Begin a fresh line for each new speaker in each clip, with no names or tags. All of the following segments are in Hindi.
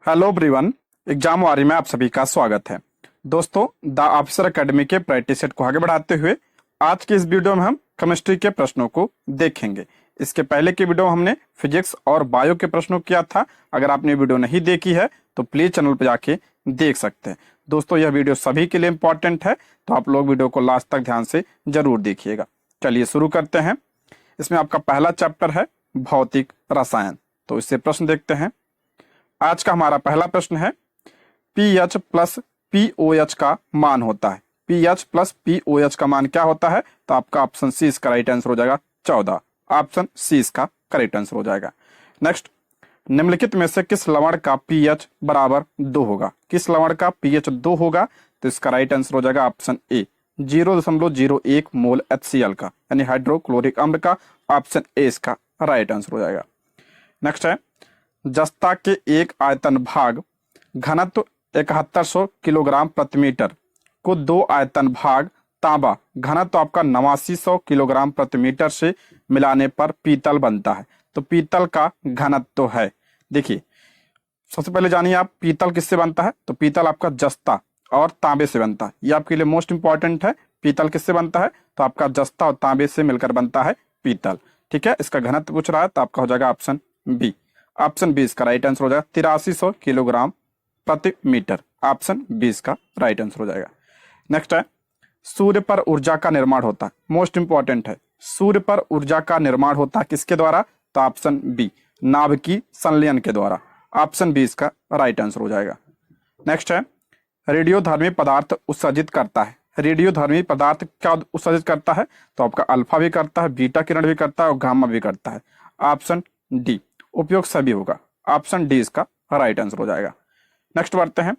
Hello everyone. एग्जाम वारी में आप सभी का स्वागत है। दोस्तों, द ऑफिसर एकेडमी के प्रैक्टिस सेट को आगे बढ़ाते हुए आज के इस वीडियो में हम केमिस्ट्री के प्रश्नों को देखेंगे। इसके पहले के वीडियो में हमने फिजिक्स और बायो के प्रश्नों किया था। अगर आपने वीडियो नहीं देखी है तो प्लीज चैनल पर जाके देख सकते हैं। दोस्तों, यह वीडियो सभी के लिए इंपॉर्टेंट है, तो आप लोग वीडियो को लास्ट तक ध्यान से जरूर देखिएगा। चलिए शुरू करते हैं। इसमें आपका पहला चैप्टर है भौतिक रसायन। तो इससे प्रश्न देखते हैं। आज का हमारा पहला प्रश्न है, पीएच प्लस पीओएच का मान होता है। पीएच प्लस पीओएच का मान क्या होता है? तो आपका ऑप्शन सी इसका राइट आंसर हो जाएगा 14। ऑप्शन सी इसका करेक्ट आंसर हो जाएगा। नेक्स्ट, निम्नलिखित में से किस लवण का पीएच बराबर 2 होगा? किस लवण का पीएच 2 होगा? तो इसका राइट आंसर हो जाएगा ऑप्शन ए 0.01 मोल HCl का, यानी हाइड्रोक्लोरिक अम्ल का। ऑप्शन ए इसका राइट आंसर हो जाएगा। नेक्स्ट है, जस्ता के एक आयतन भाग घनत्व 7100 किलोग्राम प्रति मीटर को दो आयतन भाग तांबा घनत्व आपका 8900 किलोग्राम प्रति मीटर से मिलाने पर पीतल बनता है। तो पीतल का घनत्व है, देखिए सबसे पहले जानिए आप पीतल किससे बनता है। तो पीतल आपका जस्ता और तांबे से बनता है। ये आपके लिए मोस्ट इंपॉर्टेंट है। पीतल किससे बनता है? तो आपका जस्ता और तांबे से मिलकर बनता है पीतल। ठीक है, इसका घनत्व पूछ रहा है तो आपका हो जाएगा ऑप्शन बी। ऑप्शन बी इसका राइट आंसर हो जाएगा 8300 किलोग्राम प्रति मीटर। ऑप्शन बी इसका राइट आंसर हो जाएगा। नेक्स्ट है, सूर्य पर ऊर्जा का निर्माण होता है। मोस्ट इंपॉर्टेंट है, सूर्य पर ऊर्जा का निर्माण होता है किसके द्वारा? तो ऑप्शन बी नाभिकीय संलयन के द्वारा। ऑप्शन बी इसका राइट आंसर हो जाएगा। नेक्स्ट है, रेडियोधर्मी पदार्थ उत्सर्जित करता है। रेडियोधर्मी पदार्थ क्या उत्सर्जित करता है? तो आपका अल्फा भी करता है, बीटा किरण भी करता है और गामा भी करता है। ऑप्शन डी उपयोग सभी होगा। ऑप्शन डी इसका राइट आंसर हो जाएगा। नेक्स्ट बढ़ते हैं,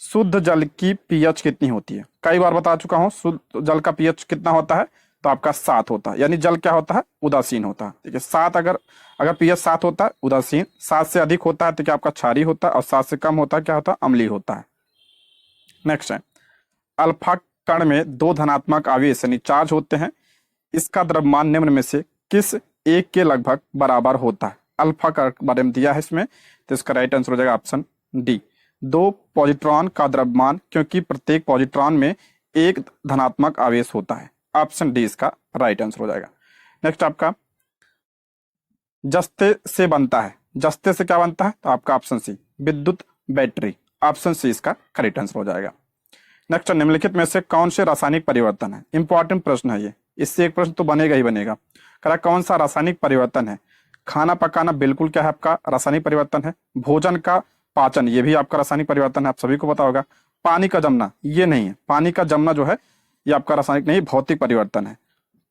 शुद्ध जल की पीएच कितनी होती है? कई बार बता चुका हूं, शुद्ध जल का पीएच कितना होता है? तो आपका 7 होता है। यानी जल क्या होता है? उदासीन होता है। ठीक है, 7 अगर पीएच 7 होता है उदासीन, 7 से अधिक होता है तो क्या आपका क्षारीय होता है, और 7 से कम होता है क्या होता है? अम्लीय होता है। नेक्स्ट है, अल्फा कण में 2 धनात्मक आवेश यानी चार्ज होते हैं। इसका द्रव्यमान निम्न में से किस एक के लगभग बराबर होता है? अल्फा का बारे में दिया है इसमें, तो इसका राइट आंसर हो जाएगा ऑप्शन डी 2 पॉजिट्रॉन का द्रव्यमान, क्योंकि प्रत्येक पॉजिट्रॉन में एक धनात्मक आवेश होता है। ऑप्शन डी इसका राइट आंसर हो जाएगा। नेक्स्ट आपका, जस्ते से बनता है। जस्ते से क्या बनता है? तो आपका ऑप्शन सी विद्युत बैटरी। ऑप्शन सी इसका करेक्ट आंसर हो जाएगा। नेक्स्ट, निम्नलिखित में से कौन से रासायनिक परिवर्तन है? इंपॉर्टेंट प्रश्न है ये, इससे एक प्रश्न तो बनेगा ही बनेगा। कह रहा कौन सा रासायनिक परिवर्तन है? खाना पकाना बिल्कुल क्या है आपका रासायनिक परिवर्तन है। भोजन का पाचन ये भी आपका रासायनिक परिवर्तन है, आप सभी को पता होगा। पानी का जमना ये नहीं है, पानी का जमना जो है ये आपका रासायनिक नहीं भौतिक परिवर्तन है।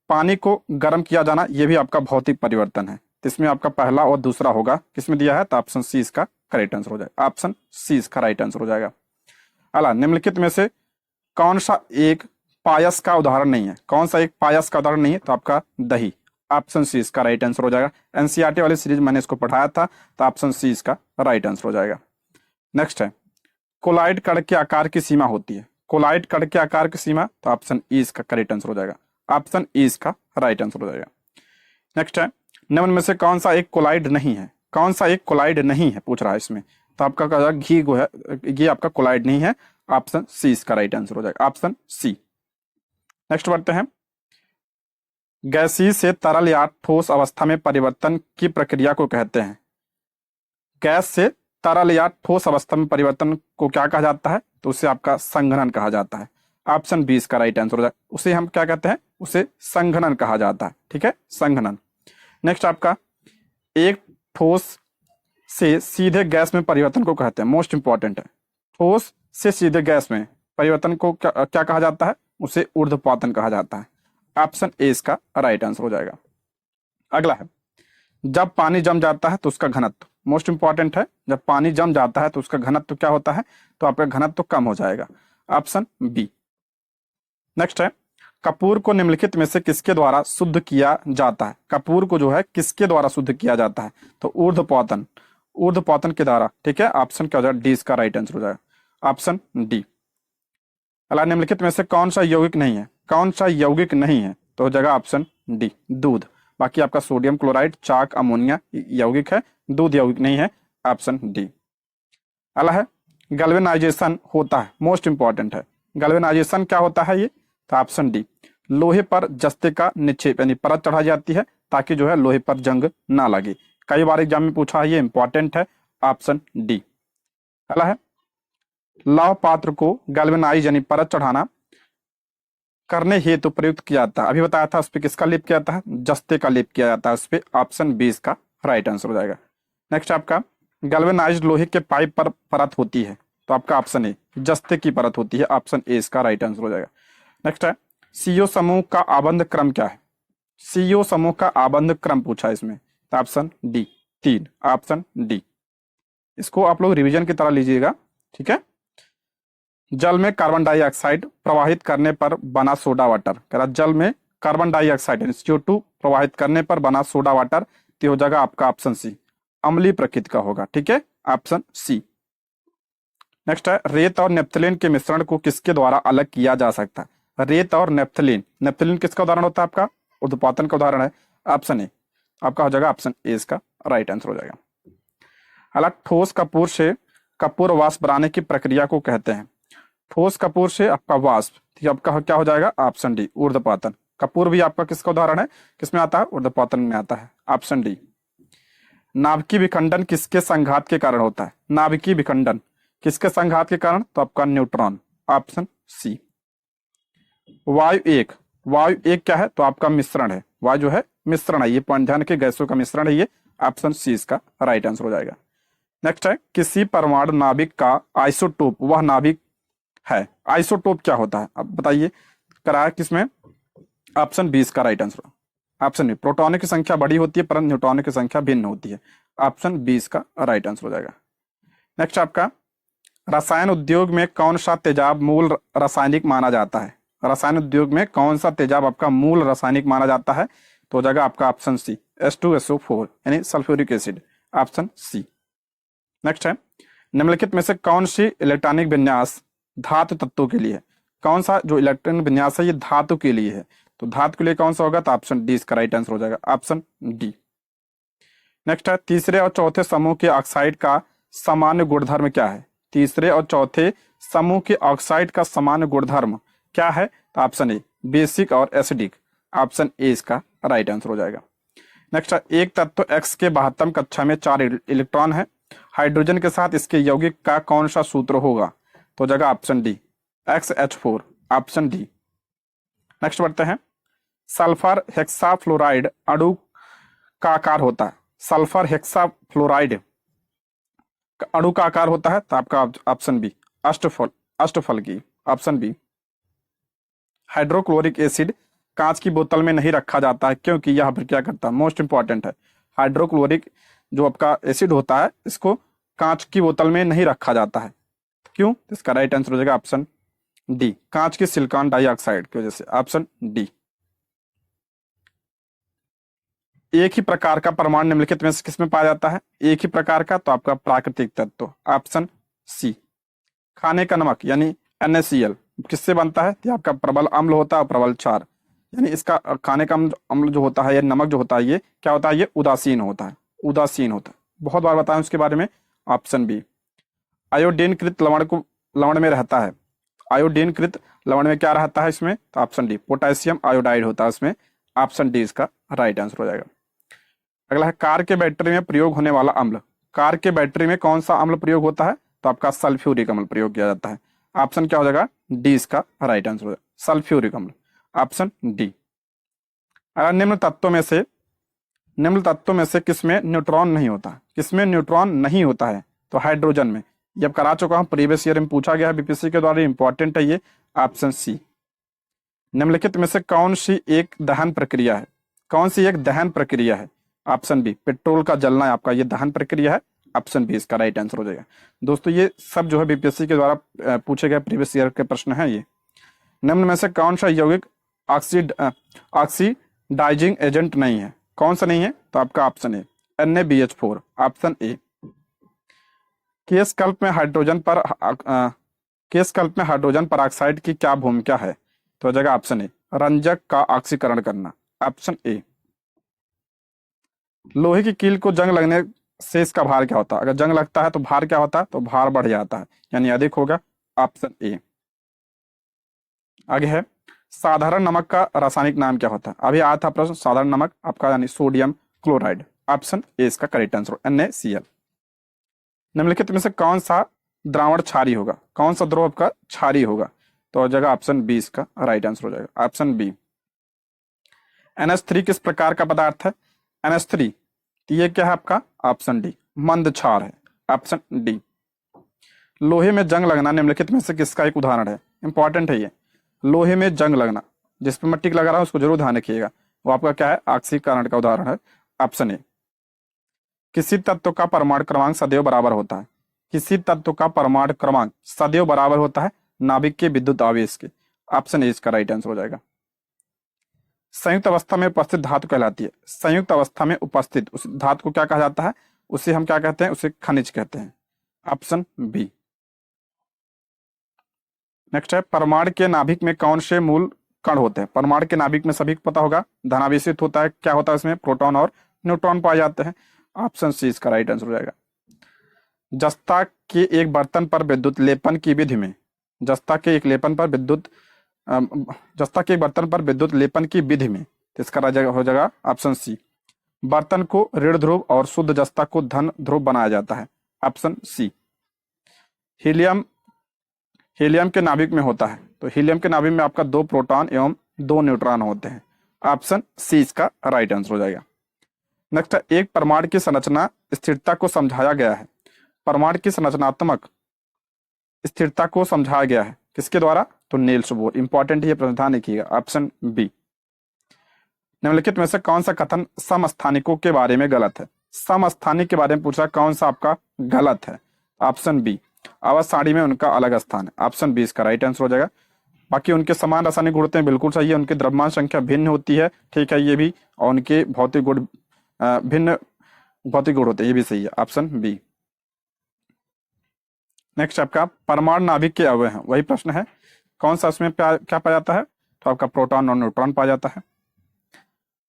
पानी को गर्म किया जाना ये भी आपका भौतिक परिवर्तन है। तो इसमें आपका पहला और दूसरा होगा, किसमें दिया है? तो ऑप्शन सी इसका करेक्ट आंसर हो जाएगा। ऑप्शन सी इसका राइट आंसर हो जाएगा। अला निम्नलिखित में से कौन सा एक पायस का उदाहरण नहीं है? कौन सा एक पायस का उदाहरण नहीं है? तो आपका दही। ऑप्शन सी इसका राइट आंसर हो जाएगा। एनसीईआरटी वाली सीरीज मैंने इसको पढ़ाया था, तो ऑप्शन सी इसका राइट आंसर हो जाएगा। नेक्स्ट है, कोलाइड कण के आकार की सीमा होती है। कोलाइड कण के आकार की सीमा, तो ऑप्शन ई इसका करेक्ट आंसर हो जाएगा। ऑप्शन ई इसका राइट आंसर हो जाएगा। नेक्स्ट है, निम्न में से कौन सा एक कोलाइड नहीं है? कौन सा एक कोलाइड नहीं है पूछ रहा है इसमें, तो आपका कहा घी जो है ये आपका कोलाइड नहीं है। ऑप्शन सी इसका राइट आंसर हो जाएगा। Option C. नेक्स्ट बढ़ते हैं, गैसीय से तरल या ठोस अवस्था में परिवर्तन की प्रक्रिया को कहते हैं। गैस से तरल या ठोस अवस्था में परिवर्तन को क्या कहा जाता है? तो उसे आपका संघनन कहा जाता है। ऑप्शन बी इसका राइट आंसर हो जाएगा। उसे हम क्या कहते हैं? उसे संघनन कहा जाता है। ठीक है, संघनन। नेक्स्ट आपका, एक ठोस से सीधे गैस में परिवर्तन को कहते हैं। मोस्ट इंपॉर्टेंट है, ठोस से सीधे गैस में परिवर्तन को क्या कहा जाता है? उसे ऊर्ध्वपातन कहा जाता है। ऑप्शन ए इसका राइट आंसर हो जाएगा। अगला है, जब पानी जम जाता है तो उसका घनत्व। मोस्ट इंपॉर्टेंट है, जब पानी जम जाता है तो उसका घनत्व क्या होता है? तो आपका घनत्व कम हो जाएगा। Option B. नेक्स्ट है, कपूर को निम्नलिखित में से किसके द्वारा शुद्ध किया जाता है? कपूर को जो है किसके द्वारा शुद्ध किया जाता है? तो ऊर्ध्वपातन। ऊर्ध्वपातन के द्वारा। ठीक है, ऑप्शन क्या हो जाएगा? डी इसका राइट आंसर हो जाएगा। Option D. अला निम्नलिखित में से कौन सा यौगिक नहीं है? कौन सा यौगिक नहीं है? तो हो जाएगा ऑप्शन डी दूध। बाकी आपका सोडियम क्लोराइड, चाक, अमोनिया यौगिक है, दूध यौगिक नहीं है। Option D. अगला है गैल्वेनाइजेशन होता है, मोस्ट इंपॉर्टेंट है। गैल्वेनाइजेशन क्या होता है ये, तो ऑप्शन डी, लोहे पर जस्ते का निक्षेप यानी परत चढ़ाई जाती है ताकि जो है लोहे पर जंग ना लगे। कई बार एग्जाम में पूछा है, ये इंपॉर्टेंट है, ऑप्शन डी। अगला है लौह पात्र को गैल्वेनाइज यानी परत चढ़ाना करने हेतु प्रयुक्त किया जाता है। अभी बताया था उस पर किसका लेप किया जाता है, जस्ते का लेप किया जाता है उस पर, ऑप्शन बी इसका राइट आंसर हो जाएगा। नेक्स्ट आपका गैल्वेनाइज्ड लोहे के पाइप पर परत होती है, तो आपका ऑप्शन ए, जस्ते की परत होती है, ऑप्शन ए इसका राइट आंसर हो जाएगा। नेक्स्ट है सीओ समूह का आबंध क्रम क्या है, सीओ समूह का आबंध क्रम पूछा है इसमें, तो ऑप्शन डी 3, ऑप्शन डी। इसको आप लोग रिवीजन की तरह लीजिएगा, ठीक है। जल में कार्बन डाइऑक्साइड प्रवाहित करने पर बना सोडा वाटर, कह रहा जल में कार्बन डाइऑक्साइड CO2 प्रवाहित करने पर बना सोडा वाटर, तो हो जाएगा आपका ऑप्शन सी, अम्लीय प्रकृति का होगा, ठीक है, ऑप्शन सी। नेक्स्ट है रेत और नेप्थलीन के मिश्रण को किसके द्वारा अलग किया जा सकता है, रेत और नेप्थलीन, नेप्थलीन किसका उदाहरण होता है आपका, ऊर्ध्वपातन का उदाहरण है, ऑप्शन ए आपका हो जाएगा, ऑप्शन ए इसका राइट आंसर हो जाएगा। हालांकि ठोस कपूर से कपूर वाष्प बनाने की प्रक्रिया को कहते हैं, ठोस कपूर से आपका वाष्प, ठीक है, आपका क्या हो जाएगा, ऑप्शन डी ऊर्ध्वपातन। कपूर भी आपका किसका उदाहरण है, किसमें आता है, ऊर्ध्वपातन में आता है, ऑप्शन डी। नाभिकीय विखंडन किसके संघात के कारण होता है, नाभिकीय विखंडन किसके संघात के कारण, तो आपका न्यूट्रॉन, ऑप्शन सी। वायु एक, वायु एक क्या है, तो आपका मिश्रण है, वायु जो है मिश्रण है, ये पॉइंट ध्यान के गैसों का मिश्रण है ये, ऑप्शन सी इसका राइट आंसर हो जाएगा। नेक्स्ट है किसी परमाणु नाभिक का आइसोटोप वह नाभिक है, आइसोटोप क्या होता है, अब बताइए, कराया किसमें, ऑप्शन बी इसका राइट आंसर, ऑप्शन बी। प्रोटॉनों की संख्या बड़ी होती है परंतु न्यूट्रॉनों की संख्या भिन्न होती है, ऑप्शन बी इसका राइट आंसर हो जाएगा। नेक्स्ट आपका रसायन उद्योग में कौन सा तेजाब मूल रासायनिक माना जाता है, रसायन उद्योग में कौन सा तेजाब आपका मूल रासायनिक माना जाता है, तो हो जाएगा आपका ऑप्शन सी H2SO4 यानी sulphuric acid, option C. Next है निम्नलिखित में से कौन सी इलेक्ट्रॉनिक विन्यास धातु तत्वों के लिए है, कौन सा जो इलेक्ट्रॉनिक विन्यास है ये धातु के लिए है, तो धातु के लिए कौन सा होगा, तो ऑप्शन डी इसका राइट आंसर हो जाएगा, ऑप्शन डी। नेक्स्ट है तीसरे और चौथे समूह के ऑक्साइड का सामान्य गुणधर्म क्या है, तीसरे और चौथे समूह के ऑक्साइड का सामान्य गुणधर्म क्या है, तो ऑप्शन ए बेसिक और एसिडिक, ऑप्शन ए इसका राइट आंसर हो जाएगा। नेक्स्ट है एक तत्व एक्स के 72 कक्षा में 4 इलेक्ट्रॉन है, हाइड्रोजन के साथ इसके यौगिक का कौन सा सूत्र होगा, तो जगह option D XH4, option D. Next बढ़ते हैं सल्फर हेक्साफ्लोराइड अणु का आकार होता है, सल्फर हेक्साफ्लोराइड अणु का आकार होता है, तो आपका ऑप्शन बी अष्टफल की, ऑप्शन बी। हाइड्रोक्लोरिक एसिड कांच की बोतल में नहीं रखा जाता है क्योंकि यह क्या करता है, मोस्ट इंपॉर्टेंट है, हाइड्रोक्लोरिक जो आपका एसिड होता है इसको कांच की बोतल में नहीं रखा जाता है, क्यों, इसका राइट आंसर हो जाएगा ऑप्शन डी, कांच की सिलिकॉन डाइऑक्साइड की वजह से, ऑप्शन डी। एक ही प्रकार का परमाणु निम्नलिखित में से किसमें पाया जाता है, एक ही प्रकार का, तो आपका प्राकृतिक तत्व, ऑप्शन सी। खाने का नमक यानी NaCl किससे बनता है, तो आपका प्रबल अम्ल होता है, प्रबल क्षार, यानी इसका खाने का अम्ल जो होता है या नमक जो होता है ये क्या होता है, ये उदासीन होता है, उदासीन होता है, बहुत बार बताया उसके बारे में, ऑप्शन बी। आयोडीनकृत लवण में रहता है, आयोडीनकृत लवण में क्या रहता है इसमें, तो ऑप्शन डी पोटेशियम आयोडाइड होता है उसमें, ऑप्शन डी इसका राइट आंसर हो जाएगा। अगला है कार के बैटरी में प्रयोग होने वाला अम्ल, कार के बैटरी में कौन सा अम्ल प्रयोग होता है, तो आपका सल्फ्यूरिक अम्ल प्रयोग किया जाता है, ऑप्शन क्या हो जाएगा, डी इसका राइट आंसर हो जाएगा, सल्फ्यूरिक अम्ल, ऑप्शन डी। अगर निम्न तत्वों में से किसमें न्यूट्रॉन नहीं होता, किसमें न्यूट्रॉन नहीं होता है, तो हाइड्रोजन में, जब करा चुका हूं, प्रीवियस ईयर में पूछा गया है बीपीएससी के द्वारा, इंपॉर्टेंट है ये, ऑप्शन सी। निम्नलिखित में से कौन सी एक दहन प्रक्रिया है, कौन सी एक दहन प्रक्रिया है, ऑप्शन बी पेट्रोल का जलना आपका ये दहन प्रक्रिया है, ऑप्शन बी इसका राइट आंसर हो जाएगा। दोस्तों ये सब जो है बीपीएससी के द्वारा पूछे गए प्रीवियस ईयर के प्रश्न है ये। निम्न में से कौन सा यौगिक ऑक्सीडाइजिंग एजेंट नहीं है, कौन सा नहीं है, तो आपका option A NaBH4, option A. Case कल्प में हाइड्रोजन पर ऑक्साइड की क्या भूमिका है, तो जगह ऑप्शन ए रंजक का ऑक्सीकरण करना, ऑप्शन ए। लोहे की कील को जंग लगने शेष का भार क्या होता है? अगर जंग लगता है तो भार क्या होता है? तो भार बढ़ जाता है, यानी अधिक होगा, ऑप्शन ए। आगे है, साधारण नमक का रासायनिक नाम क्या होता है? अभी आया था प्रश्न, साधारण नमक आपका यानी सोडियम क्लोराइड, ऑप्शन ए इसका करेक्ट आंसर, NaCl। निम्नलिखित में से कौन सा द्रावण क्षारीय होगा? कौन सा द्रव आपका क्षारीय होगा? तो हो जाएगा ऑप्शन बी इसका राइट आंसर हो जाएगा, ऑप्शन बी। NH3 किस प्रकार का पदार्थ है? NH3 ये क्या है आपका? ऑप्शन डी मंद क्षार है, ऑप्शन डी। लोहे में जंग लगना निम्नलिखित में से किसका एक उदाहरण है? इंपॉर्टेंट है ये, लोहे में जंग लगना, जिस पर मैं टिक लगा रहा हूं उसको जरूर ध्यान रखिएगा, वो आपका क्या है? ऑक्सीकरण का उदाहरण है, ऑप्शन ए। किसी तत्व का परमाणु क्रमांक सदैव बराबर होता है? किसी तत्व का परमाणु क्रमांक सदैव बराबर होता है नाभिक के विद्युत आवेश के, ऑप्शन ए इसका राइट आंसर हो जाएगा। संयुक्त अवस्था में उपस्थित धातु कहलाती है? संयुक्त अवस्था में उपस्थित उस धातु को क्या कहा जाता है? उसे हम क्या कहते हैं? उसे खनिज कहते हैं, ऑप्शन बी। नेक्स्ट है, परमाणु के नाभिक में कौन से मूल कण होते हैं? परमाणु के नाभिक में सभी को पता होगा धनावेशित होता है, क्या होता है इसमें? प्रोटॉन और न्यूट्रॉन पाए जाते हैं, ऑप्शन सी इसका राइट आंसर हो जाएगा। जस्ता के एक बर्तन पर विद्युत लेपन की विधि में, जस्ता के एक लेपन पर विद्युत जस्ता के एक बर्तन पर विद्युत लेपन की विधि में, तो इसका हो जाएगा ऑप्शन सी। बर्तन को ऋण ध्रुव और शुद्ध जस्ता को धन ध्रुव बनाया जाता है, ऑप्शन सी। हीलियम हीलियम के नाभिक में होता है, तो हीलियम के नाभिक में आपका 2 प्रोटॉन एवं 2 न्यूट्रॉन होते हैं, ऑप्शन सी इसका राइट आंसर हो जाएगा। नेक्स्ट है, एक परमाणु की संरचना स्थिरता को समझाया गया है? परमाणु की संरचनात्मक स्थिरता को समझाया गया है किसके द्वारा? तो नील्स बोर। इंपॉर्टेंट ये प्रश्न ध्यान रखिएगा, ऑप्शन बी। निम्नलिखित में से कौन सा कथन समस्थानिकों के बारे में गलत है? समस्थानिक के बारे में पूछा, कौन सा आपका गलत है? ऑप्शन बी, आवाज सारणी में उनका अलग स्थान है, ऑप्शन बी इसका राइट आंसर हो जाएगा। बाकी उनके समान रासायनिक गुण होते हैं, बिल्कुल सही है। उनकी द्रव्यमान संख्या भिन्न होती है, ठीक है ये भी, और उनके भौतिक गुण भिन्न भौतिक गुण होते हैं, ये भी सही है, ऑप्शन बी। नेक्स्ट आपका परमाणु नाभिक के अवयव हैं, वही प्रश्न है, कौन सा उसमें क्या पाया जाता है? तो आपका प्रोटॉन और न्यूट्रॉन पाया जाता है।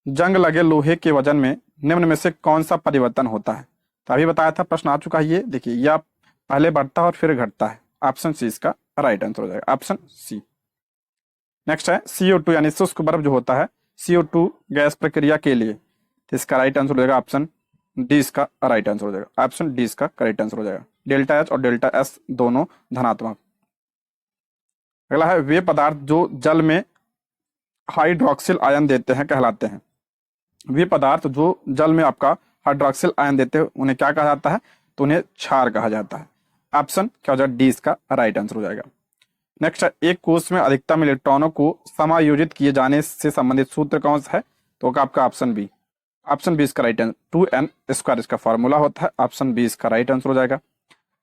जंग लगे लोहे के वजन में निम्न में से कौन सा परिवर्तन होता है? तो अभी बताया था, प्रश्न आ चुका है ये, देखिए यह पहले बढ़ता है और फिर घटता है, ऑप्शन सी इसका राइट आंसर हो जाएगा, ऑप्शन सी। नेक्स्ट है, CO2 यानी शुष्क बर्फ जो होता है, CO2 गैस प्रक्रिया के लिए, तो इसका राइट आंसर हो जाएगा ऑप्शन डी इसका राइट आंसर हो जाएगा, ऑप्शन डी इसका करेक्ट आंसर हो जाएगा। डेल्टा H और डेल्टा S दोनों धनात्मक। अगला है, वे पदार्थ जो जल में हाइड्रोक्सिल आयन देते हैं कहलाते हैं? वे पदार्थ जो जल में आपका हाइड्रोक्सिल आयन देते हैं उन्हें क्या कहा जाता है? तो उन्हें क्षार कहा जाता है, ऑप्शन क्या हो जाएगा? डी इसका राइट आंसर हो जाएगा। नेक्स्ट है, एक कोश में अधिकतम इलेक्ट्रॉनों को समायोजित किए जाने से संबंधित सूत्र कौन सा है? तो आपका ऑप्शन बी, ऑप्शन बी इसका राइट आंसर, 2n² इसका फॉर्मूला होता है, ऑप्शन बी इसका राइट आंसर हो जाएगा।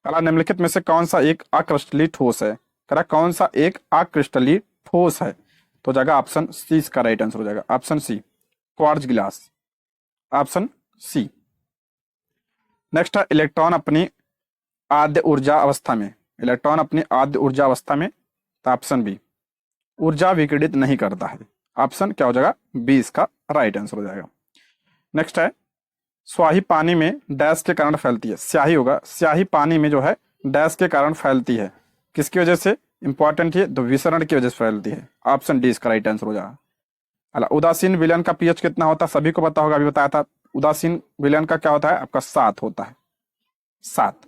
अगला, निम्नलिखित में से कौन सा एक अक्रिस्टलीय ठोस है? कह रहा कौन सा एक अक्रिस्टलीय ठोस है? तो जाएगा ऑप्शन सी इसका राइट आंसर हो जाएगा, ऑप्शन सी, क्वार्ट्ज गिलास, ऑप्शन सी। नेक्स्ट है, इलेक्ट्रॉन अपनी आद्य ऊर्जा अवस्था में, इलेक्ट्रॉन अपनी आद्य ऊर्जा अवस्था में, तो ऑप्शन बी, ऊर्जा विकिरणित नहीं करता है, ऑप्शन क्या हो जाएगा? बी इसका राइट आंसर हो जाएगा। नेक्स्ट है, स्याही पानी में डैश के कारण फैलती है? स्याही होगा, स्याही पानी में जो है डैश के कारण फैलती है, किसकी वजह से? इंपॉर्टेंट है, तो विसरण की वजह से फैलती है, ऑप्शन डी इसका राइट आंसर हो जाएगा। अला, उदासीन विलयन का पीएच कितना होता है? सभी को पता होगा, अभी बताया था, उदासीन विलयन का क्या होता है? आपका 7 होता है, 7।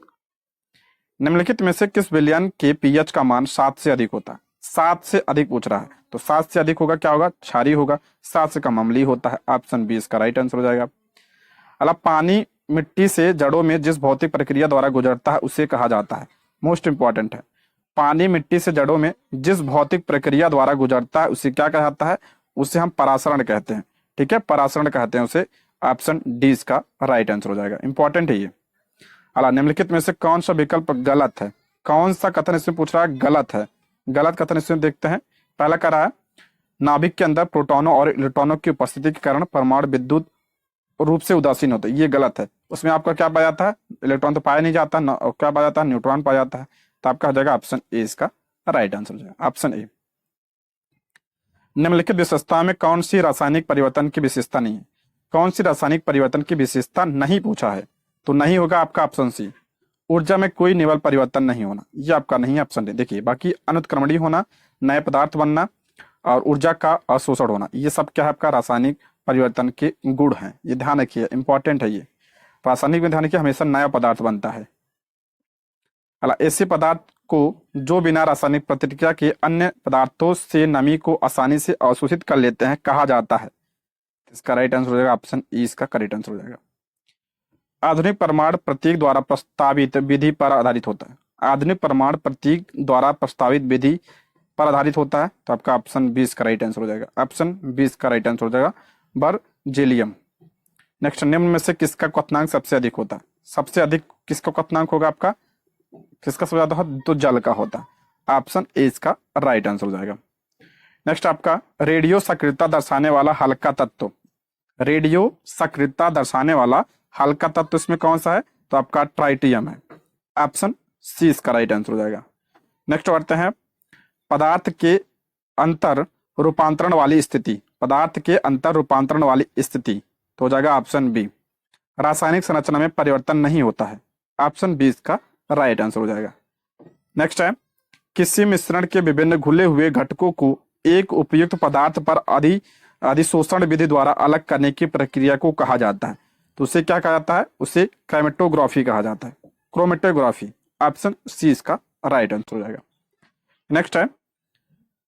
निम्नलिखित में से किस विलयन के पीएच का मान 7 से अधिक होता है? 7 से अधिक पूछ रहा है, तो 7 से अधिक होगा, क्या होगा? क्षारीय होगा, 7 से कम अम्लीय होता है, ऑप्शन बी इसका राइट आंसर हो जाएगा। अला, पानी मिट्टी से जड़ों में जिस भौतिक प्रक्रिया द्वारा गुजरता है उसे कहा जाता है? मोस्ट इंपॉर्टेंट है, पानी मिट्टी से जड़ों में जिस भौतिक प्रक्रिया द्वारा गुजरता है उसे क्या कहा जाता है? उसे हम परासरण कहते हैं, ठीक है, परासरण कहते हैं उसे, ऑप्शन डी इसका राइट आंसर हो जाएगा, इंपॉर्टेंट है ये। अला, निम्नलिखित में से कौन सा विकल्प गलत है? कौन सा कथन इसमें पूछ रहा है गलत है? गलत कथन इसमें देखते हैं। पहला कह रहा है, नाभिक के अंदर प्रोटॉनों और इलेक्ट्रॉनों की उपस्थिति के कारण परमाणु विद्युत रूप से उदासीन होते हैं, ये गलत है। उसमें आपका क्या पाया जाता है? इलेक्ट्रॉन तो पाया नहीं जाता, क्या पाया जाता है? न्यूट्रॉन पाया जाता है, तो आपका हो जाएगा ऑप्शन ए इसका राइट आंसर हो जाएगा, ऑप्शन ए। निम्नलिखित विशेषता में कौन सी रासायनिक परिवर्तन की विशेषता नहीं है? कौन सी रासायनिक परिवर्तन की विशेषता नहीं पूछा है? तो नहीं होगा आपका ऑप्शन सी। ऊर्जा में कोई निवल परिवर्तन नहीं होना, ये आपका नहीं है ऑप्शन डी। देखिए बाकी अनुत्क्रमणीय होना, नए पदार्थ बनना और ऊर्जा का अवशोषण होना, ये सब क्या है आपका रासायनिक परिवर्तन के गुण हैं। ये ध्यान रखिए, इंपॉर्टेंट है ये। रासायनिक में ध्यान रखिए हमेशा नया पदार्थ बनता है। ऐसे पदार्थ को जो बिना रासायनिक प्रतिक्रिया के अन्य पदार्थों से नमी को आसानी से अवशोषित कर लेते हैं कहा जाता है। इसका राइट आंसर हो जाएगा ऑप्शन ई, इसका करेक्ट आंसर हो जाएगा। आधुनिक परमाणु प्रतीक द्वारा प्रस्तावित विधि पर आधारित होता है। आधुनिक परमाणु प्रतीक द्वारा प्रस्तावित विधि पर आधारित होता है, तो आपका ऑप्शन 20 का राइट आंसर हो जाएगा। ऑप्शन 20 का राइट आंसर हो जाएगा बर्जेलियम। नेक्स्ट, निम्न में से किसका क्वथनांक सबसे अधिक होता है? सबसे अधिक किसका क्वथनांक होगा आपका? किसका सबसे ज्यादा हो? तो जल का होता है। ऑप्शन ए इसका राइट आंसर हो जाएगा। नेक्स्ट आपका रेडियो सक्रियता दर्शाने वाला हल्का तत्व। रेडियो सक्रियता दर्शाने वाला हल्का तत्व इसमें कौन सा है? तो आपका ट्राइटियम है। ऑप्शन सी इसका राइट आंसर हो जाएगा। नेक्स्ट बढ़ते हैं, पदार्थ के अंतर रूपांतरण वाली स्थिति। पदार्थ के अंतर रूपांतरण वाली स्थिति तो हो जाएगा ऑप्शन बी। रासायनिक संरचना में परिवर्तन नहीं होता है। ऑप्शन बी इसका राइट आंसर हो जाएगा। नेक्स्ट है, किसी मिश्रण के विभिन्न घुले हुए घटकों को एक उपयुक्त पदार्थ पर अधिशोषण विधि द्वारा अलग करने की प्रक्रिया को कहा जाता है। तो उसे क्या कहा जाता है? उसे क्रोमेटोग्राफी कहा जाता है। क्रोमेटोग्राफी। ऑप्शन सी इसका राइट आंसर हो जाएगा। नेक्स्ट है,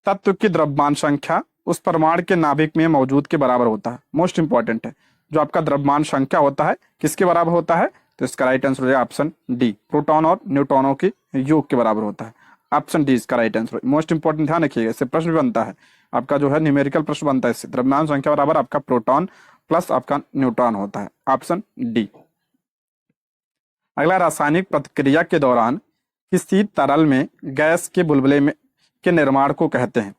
तत्व की द्रव्यमान संख्या उस परमाणु के नाभिक में मौजूद के बराबर होता है। मोस्ट इंपॉर्टेंट है, जो आपका द्रव्यमान संख्या होता है किसके बराबर होता है? तो इसका राइट आंसर हो जाएगा ऑप्शन डी, प्रोटॉन और न्यूट्रॉनों के योग के बराबर होता है। ऑप्शन डी इसका राइट आंसर। मोस्ट इंपॉर्टेंट, ध्यान रखिएगा, इससे प्रश्न भी बनता है आपका, जो है न्यूमेरिकल प्रश्न बनता है इससे। द्रव्यमान संख्या बराबर आपका प्रोटॉन प्लस आपका न्यूट्रॉन होता है। Option D. अगला, रासायनिक प्रतिक्रिया के दौरान किसी तरल में गैस के बुलबुले में के निर्माण को कहते हैं।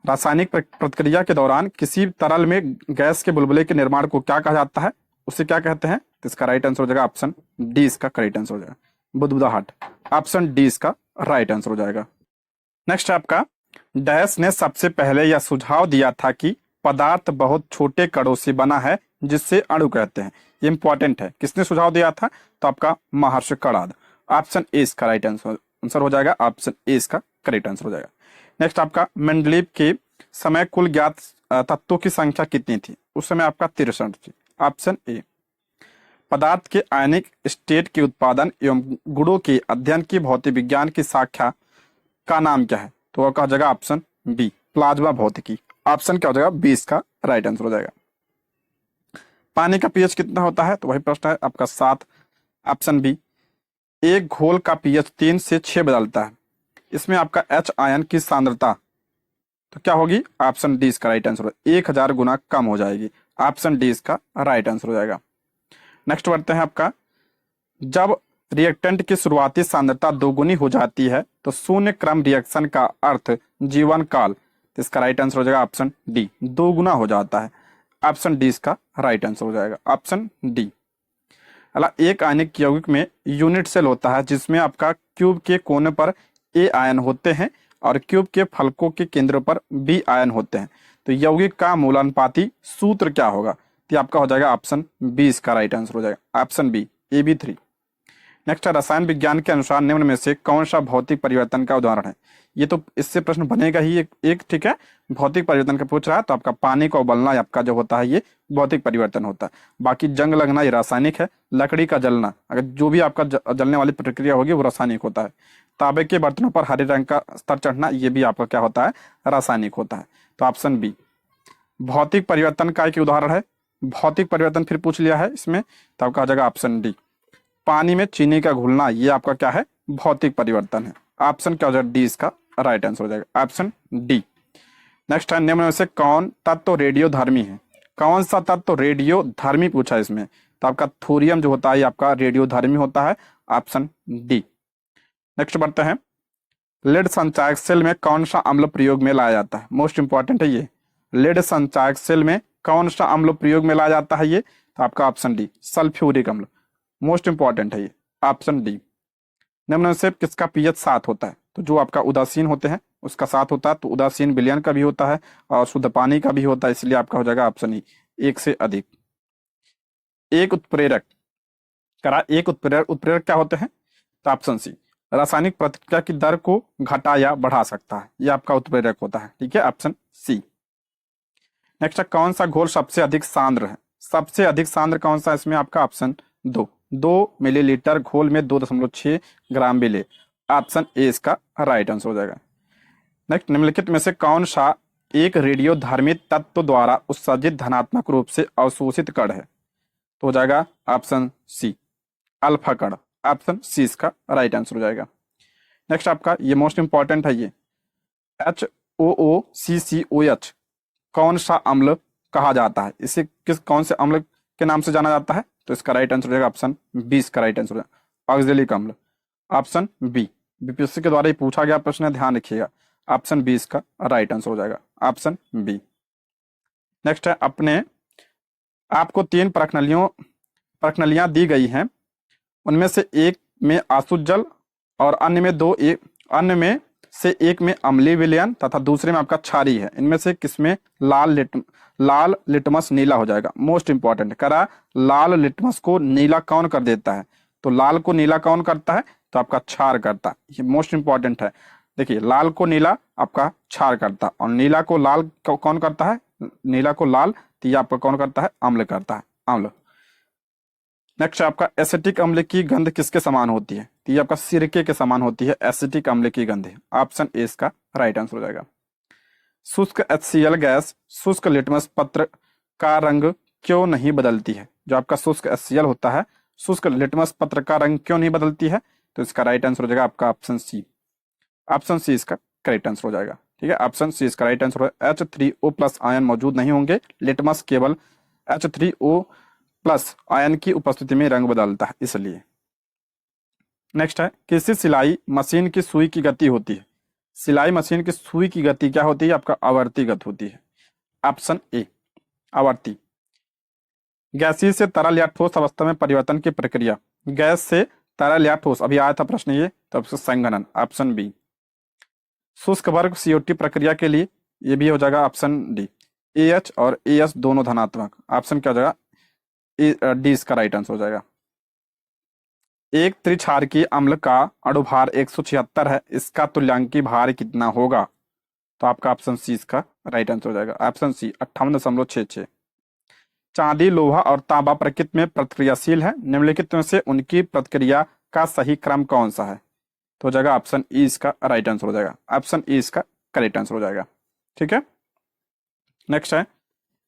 रासायनिक प्रतिक्रिया के दौरान किसी तरल में गैस के बुलबुले के निर्माण को क्या कहा जाता है? उसे क्या कहते हैं? तो इसका राइट आंसर हो जाएगा ऑप्शन डी, इसका करेक्ट आंसर हो जाएगा बुदबुदाहट। ऑप्शन डी इसका राइट आंसर हो जाएगा। नेक्स्ट आपका, डैश ने सबसे पहले यह सुझाव दिया था कि पदार्थ बहुत छोटे कणों से बना है जिससे अणु कहते हैं। ये इंपॉर्टेंट है, किसने सुझाव दिया था? तो आपका महर्षि कणाद। ऑप्शन ए इसका राइट आंसर हो जाएगा। ऑप्शन ए इसका करेक्ट आंसर हो जाएगा। नेक्स्ट आपका, मेंडलीव के समय कुल ज्ञात तत्वों की संख्या कितनी थी? उस समय आपका 63 थी। Option A. पदार्थ के आयनिक स्टेट के उत्पादन एवं गुणों के अध्ययन की भौतिक विज्ञान की शाखा का नाम क्या है? तो वह कहा जाएगा ऑप्शन बी, प्लाज्मा भौतिकी। ऑप्शन क्या हो जाएगा? बी इसका राइट आंसर हो जाएगा। पानी का पीएच कितना होता है? तो वही प्रश्न है आपका 7। Option B. एक घोल का पीएच 3 से 6 बदलता है। इसमें आपका एच आयन की सांद्रता तो क्या होगी? ऑप्शन डी इसका राइट आंसर, 1000 गुना कम हो जाएगी। ऑप्शन डी इसका राइट आंसर हो जाएगा। नेक्स्ट बढ़ते हैं आपका, जब रिएक्टेंट की शुरुआती सांद्रता दोगुनी हो जाती है तो शून्य क्रम रिएक्शन का अर्थ जीवन काल। तो इसका राइट आंसर हो जाएगा ऑप्शन डी, 2 गुना हो जाता है। ऑप्शन डी इसका राइट आंसर हो जाएगा। Option D. एक आयनिक यौगिक में यूनिट सेल होता है जिसमें आपका क्यूब के कोने पर ए आयन होते हैं और क्यूब के फलकों के केंद्र पर बी आयन होते हैं। तो यौगिक का मूलानुपाती सूत्र क्या होगा? तो आपका हो जाएगा ऑप्शन बी, इसका राइट आंसर हो जाएगा। Option B, AB3। नेक्स्ट, रसायन विज्ञान के अनुसार निम्न में से कौन सा भौतिक परिवर्तन का उदाहरण है? ये तो इससे प्रश्न बनेगा ही एक ठीक है, भौतिक परिवर्तन का पूछ रहा है तो आपका पानी का उबलना आपका जो होता है ये भौतिक परिवर्तन होता है। बाकी जंग लगना ये रासायनिक है। लकड़ी का जलना, अगर जो भी आपका जलने वाली प्रक्रिया होगी वो रासायनिक होता है। तांबे के बर्तनों पर हरे रंग का स्तर चढ़ना, ये भी आपका क्या होता है? रासायनिक होता है। तो ऑप्शन बी भौतिक परिवर्तन का एक उदाहरण है। भौतिक परिवर्तन फिर पूछ लिया है इसमें, तो आपका आ जाएगा ऑप्शन डी, पानी में चीनी का घुलना, ये आपका क्या है? भौतिक परिवर्तन है। ऑप्शन क्या हो जाएगा? डी इसका राइट आंसर हो जाएगा। Option D. नेक्स्ट है, निम्न में से कौन तत्व रेडियोधर्मी है? कौन सा तत्व रेडियोधर्मी पूछा है इसमें? तो आपका थोरियम जो होता है आपका रेडियोधर्मी होता है। Option D. नेक्स्ट बढ़ते हैं, लेड संचायक सेल में कौन सा अम्ल प्रयोग में लाया जाता है? मोस्ट इंपॉर्टेंट है ये। लेड संचायक सेल में कौन सा अम्ल प्रयोग में लाया जाता है ये? तो आपका ऑप्शन डी, सल्फ्यूरिक अम्ल। मोस्ट इंपॉर्टेंट है ये। Option D. निम्न में से किसका पीएच 7 होता है? तो जो आपका उदासीन होते हैं उसका 7 होता है। तो उदासीन विलयन का भी होता है और शुद्ध पानी का भी होता है, इसलिए आपका हो जाएगा ऑप्शन ई, 1 से अधिक। एक उत्प्रेरक करा एक उत्प्रेरक उत्प्रेरक क्या होते हैं? तो ऑप्शन सी, रासायनिक प्रतिक्रिया की दर को घटा या बढ़ा सकता है, ये आपका उत्प्रेरक होता है। ठीक है, ऑप्शन सी। नेक्स्ट है, कौन सा घोल सबसे अधिक सांद्र है? सबसे अधिक सांद्र कौन सा है इसमें? आपका ऑप्शन 2 मिलीलीटर घोल में 2.6 ग्राम मिले। ऑप्शन ए इसका राइट आंसर हो जाएगा। नेक्स्ट, निम्नलिखित में से कौन सा एक रेडियो धार्मिक तत्व द्वारा उत्सर्जित धनात्मक रूप से अवशोषित कण है? तो हो जाएगा ऑप्शन सी, अल्फा कण। ऑप्शन सी इसका राइट आंसर हो जाएगा। नेक्स्ट आपका ये मोस्ट इंपॉर्टेंट है, ये HOOCCOH कौन सा अम्ल कहा जाता है? इसे कौन से अम्ल के नाम से जाना जाता है? तो इसका राइट आंसर हो जाएगा ऑप्शन बी, इसका राइट आंसर हो जाएगा ऑक्जेलिक अम्ल। ऑप्शन बी, बीपीएससी के द्वारा ही पूछा गया प्रश्न है, ध्यान रखिएगा। ऑप्शन बी इसका राइट आंसर हो जाएगा, ऑप्शन बी। नेक्स्ट है, अपने आपको 3 प्रश्नलियां दी गई हैं, उनमें से एक में आसुत जल और अन्य में से एक में अम्लीय विलयन तथा दूसरे में आपका क्षारीय है। इनमें से किसमें लाल लिटमस नीला हो जाएगा? मोस्ट इंपॉर्टेंट करा, लाल लिटमस को नीला कौन कर देता है? तो लाल को नीला कौन करता है? तो आपका क्षार करता है। ये मोस्ट इंपॉर्टेंट है। देखिए, लाल को नीला आपका क्षार करता है और नीला को लाल कौन करता है? नीला को लाल तो ये आपका कौन करता है? अम्ल करता है, अम्ल। नेक्स्ट आपका एसिटिक अम्ल की गंध किसके समान होती है? तो ये आपका सिरके के समान होती है एसिटिक अम्ल की गंध। ऑप्शन ए इसका राइट आंसर हो जाएगा। शुष्क HCl गैस शुष्क लिटमस पत्र का रंग क्यों नहीं बदलती है? जो आपका शुष्क HCl होता है, शुष्क लिटमस पत्र का रंग क्यों नहीं बदलती है? तो इसका राइट आंसर हो जाएगा आपका ऑप्शन सी। ऑप्शन सी इसका करेक्ट आंसर हो जाएगा। ठीक है, ऑप्शन सी इसका राइट आंसर है। H3O+ आयन मौजूद नहीं होंगे, लिटमस केवल H3O+ आयन की उपस्थिति में रंग बदलता है, इसलिए। नेक्स्ट है, किसी सिलाई मशीन की सुई की गति होती है? सिलाई मशीन की सुई की गति क्या होती है? आपका आवर्तीगत होती है। ऑप्शन ए, आवर्ती। गैसीय से तरल या ठोस अवस्था में परिवर्तन की प्रक्रिया, गैस से तरल या ठोस, अभी आया था प्रश्न ये, तो आपसे संघनन। Option B. शुष्क वर्ग COT प्रक्रिया के लिए, ये भी हो जाएगा ऑप्शन डी। AH और AS दोनों धनात्मक। ऑप्शन क्या हो जाएगा? डी इसका राइट आंसर हो जाएगा। एक त्रिक्षारकीय अम्ल का अणुभार 176 है, इसका तुल्यांकी भार कितना होगा? तो आपका ऑप्शन सी इसका राइट आंसर हो जाएगा, ऑप्शन सी 58.66। चांदी, लोहा और तांबा प्रकृति में प्रतिक्रियाशील है, निम्नलिखित में से उनकी प्रतिक्रिया का सही क्रम कौन सा है? तो हो जाएगा ऑप्शन ई इसका राइट आंसर हो जाएगा, ऑप्शन ई इसका करेक्ट आंसर हो जाएगा। ठीक है, नेक्स्ट है,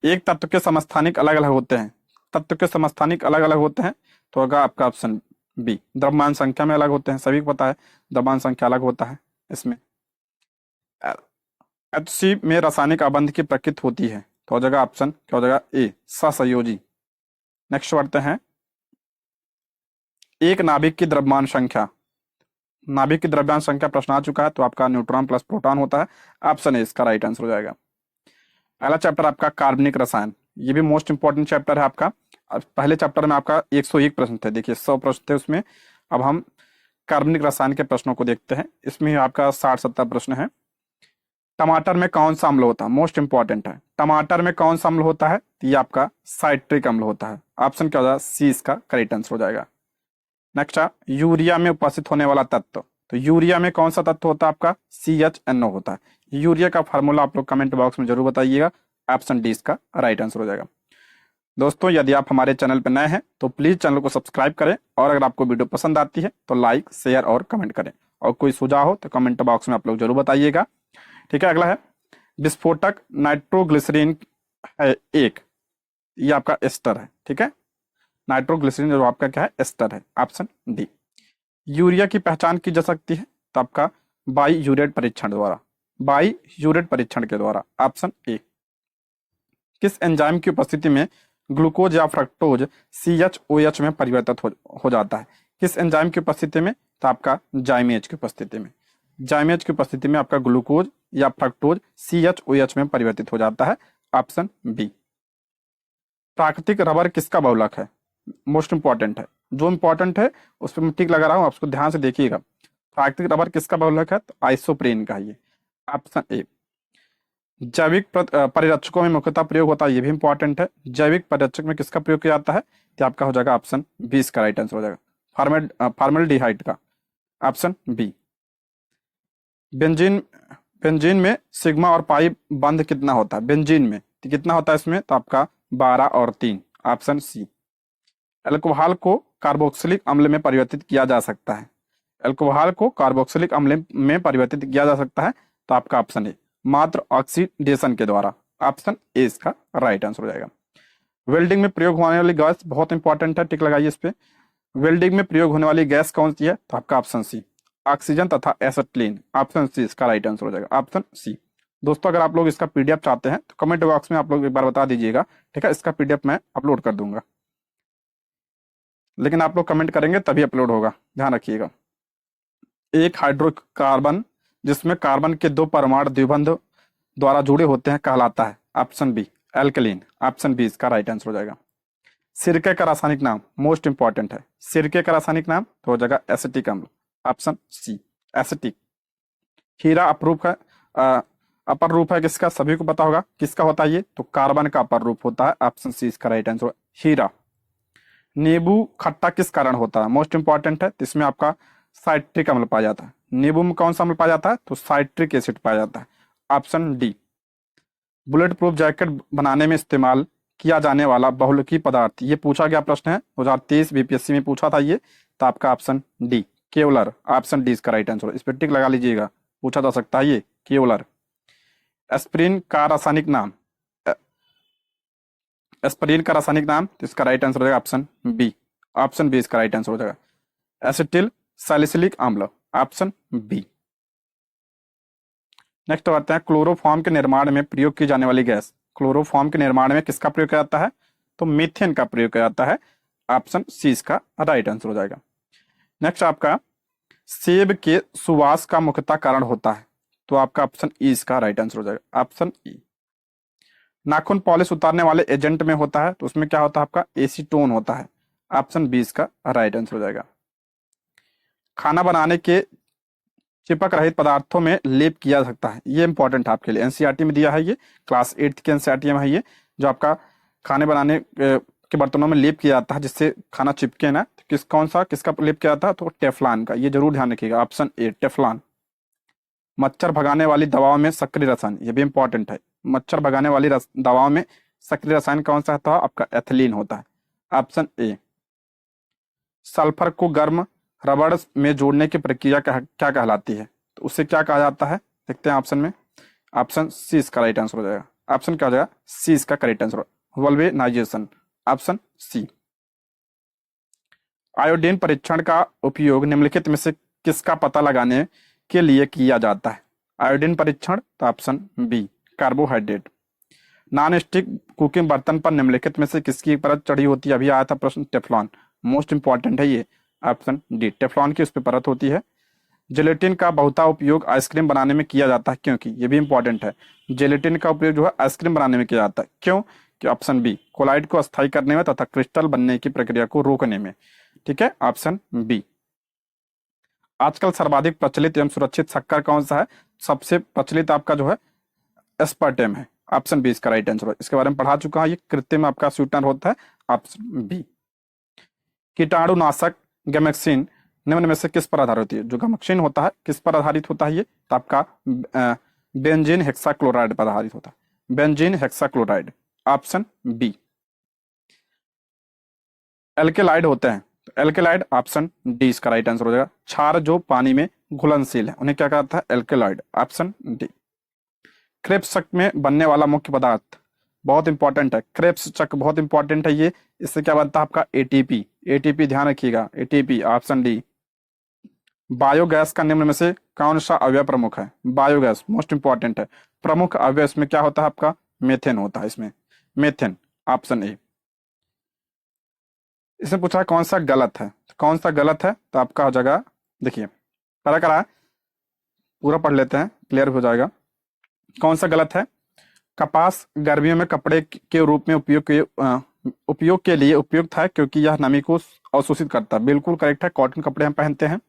एक तत्व के समस्थानिक अलग अलग होते हैं, तत्व के समस्थानिक अलग अलग होते हैं, तो होगा आपका ऑप्शन बी। द्रव्यमान संख्या में अलग होते हैं, सभी को पता है द्रव्यमान संख्या अलग होता है इसमें। HC में रासायनिक आबंध की प्रकृति होती है, तो हो जाएगा ऑप्शन क्या हो जाएगा? ए, सहसंयोजी। नेक्स्ट बढ़ते हैं, एक नाभिक की द्रव्यमान संख्या, नाभिक की द्रव्यमान संख्या प्रश्न आ चुका है, तो आपका न्यूट्रॉन प्लस प्रोटॉन होता है। ऑप्शन ए इसका राइट आंसर हो जाएगा। अगला चैप्टर आपका कार्बनिक रसायन, ये भी मोस्ट इंपॉर्टेंट चैप्टर है आपका। पहले चैप्टर में आपका 101 प्रश्न थे, देखिए 100 प्रश्न थे उसमें। अब हम कार्बनिक रसायन के प्रश्नों को देखते हैं, इसमें आपका 60-70 प्रश्न है। टमाटर में कौन सा अम्ल होता है? मोस्ट इंपॉर्टेंट है, टमाटर में कौन सा अम्ल होता है? ये आपका साइट्रिक अम्ल होता है। ऑप्शन क्या हो जाएगा? सी इसका करेक्ट आंसर हो जाएगा। नेक्स्ट है, यूरिया में उपस्थित होने वाला तत्व, तो यूरिया में कौन सा तत्व होता है? आपका CHNO होता है। यूरिया का फार्मूला आप लोग कमेंट बॉक्स में जरूर बताइएगा, ऑप्शन डी इसका राइट आंसर हो जाएगा। दोस्तों, यदि आप हमारे चैनल पर नए हैं तो प्लीज चैनल को सब्सक्राइब करें, और अगर आपको वीडियो पसंद आती है तो लाइक, शेयर और कमेंट करें, और कोई सुझाव हो तो कमेंट बॉक्स में आप लोग जरूर बताइएगा। ठीक है, अगला है, विस्फोटक नाइट्रोग्लिसरीन है एक, ये आपका एस्टर है। ठीक है, नाइट्रोग्लिसरीन जो आपका क्या है? एस्टर है, ऑप्शन डी। यूरिया की पहचान की जा सकती है, तो आपका बाई यूरेट परीक्षण द्वारा, बाई यूरेट परीक्षण के द्वारा, ऑप्शन ए। किस एंजाइम की उपस्थिति में ग्लूकोज या फ्रक्टोज CHOH में परिवर्तित हो जाता है? किस एंजाइम की उपस्थिति में? तो आपका जाइमेज की उपस्थिति में, जाइमेज की उपस्थिति में आपका ग्लूकोज या फ्रक्टोज CHOH में परिवर्तित हो जाता है, ऑप्शन बी। प्राकृतिक रबर किसका बहुलक है? मोस्ट इंपॉर्टेंट है, जो इंपॉर्टेंट है उस पर मैं टिक लगा रहा हूं, आपको ध्यान से देखिएगा। प्राकृतिक रबर किसका बहुलक है? तो आइसोप्रेन का, ये ऑप्शन ए। परिरक्षकों में मुख्यतः प्रयोग होता है, ये भी इंपॉर्टेंट है। जैविक परिरक्षक में किसका प्रयोग किया जाता है, तो आपका हो जाएगा ऑप्शन बी इसका राइट आंसर हो जाएगा, फॉर्मल्डिहाइड का, ऑप्शन बी। बेंजीन बेंजीन में सिग्मा और पाई बंध कितना होता है, बेंजीन में तो कितना होता है इसमें, तो आपका 12 और 3, ऑप्शन सी। अल्कोहल को कार्बोक्सिलिक अम्ल में परिवर्तित किया जा सकता है, अल्कोहल को कार्बोक्सिलिक अम्ल में परिवर्तित किया जा सकता है, तो आपका ऑप्शन ए, मात्र ऑक्सीडेशन के द्वारा, ऑप्शन ए इसका राइट आंसर हो जाएगा। वेल्डिंग में प्रयोग होने वाली गैस बहुत इंपॉर्टेंट है, टिक लगाइए इस पे। वेल्डिंग में प्रयोग होने वाली गैस कौन सी है, तो आपका ऑप्शन सी, ऑक्सीजन तथा एसिटिलीन, ऑप्शन सी इसका राइट आंसर हो जाएगा, ऑप्शन सी। दोस्तों अगर आप लोग इसका पीडीएफ चाहते हैं तो कमेंट बॉक्स में आप लोग एक बार बता दीजिएगा, ठीक है, इसका पीडीएफ मैं अपलोड कर दूंगा, लेकिन आप लोग कमेंट करेंगे तभी अपलोड होगा, ध्यान रखिएगा। एक हाइड्रोकार्बन जिसमें कार्बन के 2 परमाणु द्विबंध द्वारा जुड़े होते हैं कहलाता है, option B, alkaline, option B इसका राइट आंसर हो जाएगा। सिरके का रासायनिक नाम मोस्ट इंपॉर्टेंट है, सिरके का रासायनिक नाम तो हो जाएगा एसिटिक अम्ल, ऑप्शन सी, एसिटिक। हीरा अपरूप है, अपर रूप है किसका, सभी को पता होगा किसका होता है ये, तो कार्बन का अपर रूप होता है, ऑप्शन सी इसका राइट आंसर, हीरा। नींबू खट्टा किस कारण होता है, मोस्ट इंपॉर्टेंट है, इसमें आपका साइट्रिक अम्ल पाया जाता है। नींबू में कौन सा अम्ल पाया जाता है, तो साइट्रिक एसिड पाया जाता है, option D. Bullet proof jacket बनाने में इस्तेमाल किया जाने वाला बहुलकी पदार्थ, ये पूछा गया प्रश्न है 2023 बीपीएससी में पूछा था ये, तो आपका option D, Kevlar, option D इसका राइट आंसर। इस पर टिक लगा लीजिएगा, पूछा जा सकता है ये, केवलर। एस्पिरिन का रासायनिक नाम, एस्पिरिन का रासायनिक नाम, तो इसका राइट आंसर हो जाएगा ऑप्शन बी, ऑप्शन बी इसका राइट आंसर हो जाएगा, एसिटिल सैलिसिलिक अम्ल, ऑप्शन बी। नेक्स्ट आते हैं क्लोरोफॉर्म के निर्माण में प्रयोग की जाने वाली गैस, क्लोरोफॉर्म के निर्माण में किसका प्रयोग किया जाता है, तो मीथेन का प्रयोग किया जाता है, ऑप्शन सी इसका राइट आंसर हो जाएगा। नेक्स्ट आपका सेब के सुवास का मुख्यतः कारण होता है, तो आपका ऑप्शन ई इसका राइट आंसर हो जाएगा, ऑप्शन ई। नाखून पॉलिश उतारने वाले एजेंट में होता है, तो उसमें क्या होता है आपका एसीटोन होता है, ऑप्शन बी इसका राइट आंसर हो जाएगा। खाना बनाने के चिपक रहित पदार्थों में लेप किया जा सकता है, ये इंपॉर्टेंट है आपके लिए, एनसीईआरटी में दिया है ये, क्लास 8 के एनसीईआरटी में है ये, जो आपका खाने बनाने के बर्तनों में लेप किया जाता है जिससे खाना चिपके ना, तो किसका लेप किया जाता है, तो टेफ्लॉन का, ये जरूर ध्यान रखिएगा, ऑप्शन ए, टेफ्लॉन। मच्छर भगाने वाली दवाओं में सक्रिय रसायन, ये भी इंपॉर्टेंट है, मच्छर भगाने वाली दवाओं में सक्रिय रसायन कौन सा होता है, आपका एथिलीन होता है, ऑप्शन ए। सल्फर को गर्म रबड़ में जोड़ने की प्रक्रिया क्या कहलाती है, तो उसे क्या कहा जाता है, देखते हैं ऑप्शन में, ऑप्शन सी इसका राइट आंसर हो जाएगा, ऑप्शन क्या हो जाएगा, सी इसका correct answer, vulcanisation, option C. Iodine परीक्षण का उपयोग निम्नलिखित में से किसका पता लगाने के लिए किया जाता है, आयोडीन परीक्षण, तो option B, carbohydrate. Non stick cooking बर्तन पर निम्नलिखित में से किसकी परत चढ़ी होती है, अभी आया था प्रश्न, टेफ्लॉन, मोस्ट इंपॉर्टेंट है ये, ऑप्शन डी, टेफ्लॉन की उस पर परत होती है। जेलेटिन का बहुता उपयोग आइसक्रीम बनाने में किया जाता है, क्योंकि ये भी इंपॉर्टेंट है, जेलेटिन का उपयोग जो है आइसक्रीम बनाने में किया जाता है, क्यों, कि ऑप्शन बी, कोलाइड को अस्थायी करने में तथा क्रिस्टल बनने की प्रक्रिया को रोकने में, ठीक है, ऑप्शन बी। आजकल सर्वाधिक प्रचलित एवं सुरक्षित शक्कर कौन सा है, सबसे प्रचलित आपका जो है एस्पर्टेम है, ऑप्शन बी इसका राइट आंसर है, इसके बारे में पढ़ा चुका है, ये कृत्रिम आपका स्वीटनर होता है, ऑप्शन बी। कीटाणुनाशक गैमेक्सिन निम्न में से किस पर आधारित होती है, जो गैमेक्सिन होता है किस पर आधारित होता है ये, तो आपका बेंजीन हेक्साक्लोराइड पर आधारित होता है, benzene hexachloride, option B. Alkaloid होते हैं, तो एल्केलाइड, ऑप्शन डी इसका राइट आंसर हो जाएगा। क्षार जो पानी में घुलनशील है उन्हें क्या कहता है, एल्केलाइड, ऑप्शन डी। क्रेप्स चक में बनने वाला मुख्य पदार्थ बहुत इंपॉर्टेंट है, क्रेप्स चक बहुत इंपॉर्टेंट है ये, इससे क्या बनता है आपका एटीपी, एटीपी ध्यान रखिएगा, एटीपी, ऑप्शन डी। बायोगैस का निम्न में से कौन सा अवयव प्रमुख है, बायोगैस मोस्ट इंपॉर्टेंट है, प्रमुख अवयव इसमें क्या होता है आपका, मेथेन होता है इसमें, मेथेन, ऑप्शन ए। इसमें पूछा है कौन सा गलत है, तो कौन सा गलत है, तो आपका हो जाएगा, देखिए पता करा, पूरा पढ़ लेते हैं, क्लियर हो जाएगा। कौन सा गलत है, कपास गर्मियों में कपड़े के रूप में उपयोग के लिए उपयुक्त है क्योंकि यह नमी को अवशोषित करता है, बिल्कुल करेक्ट है, कॉटन कपड़े हम पहनते हैं।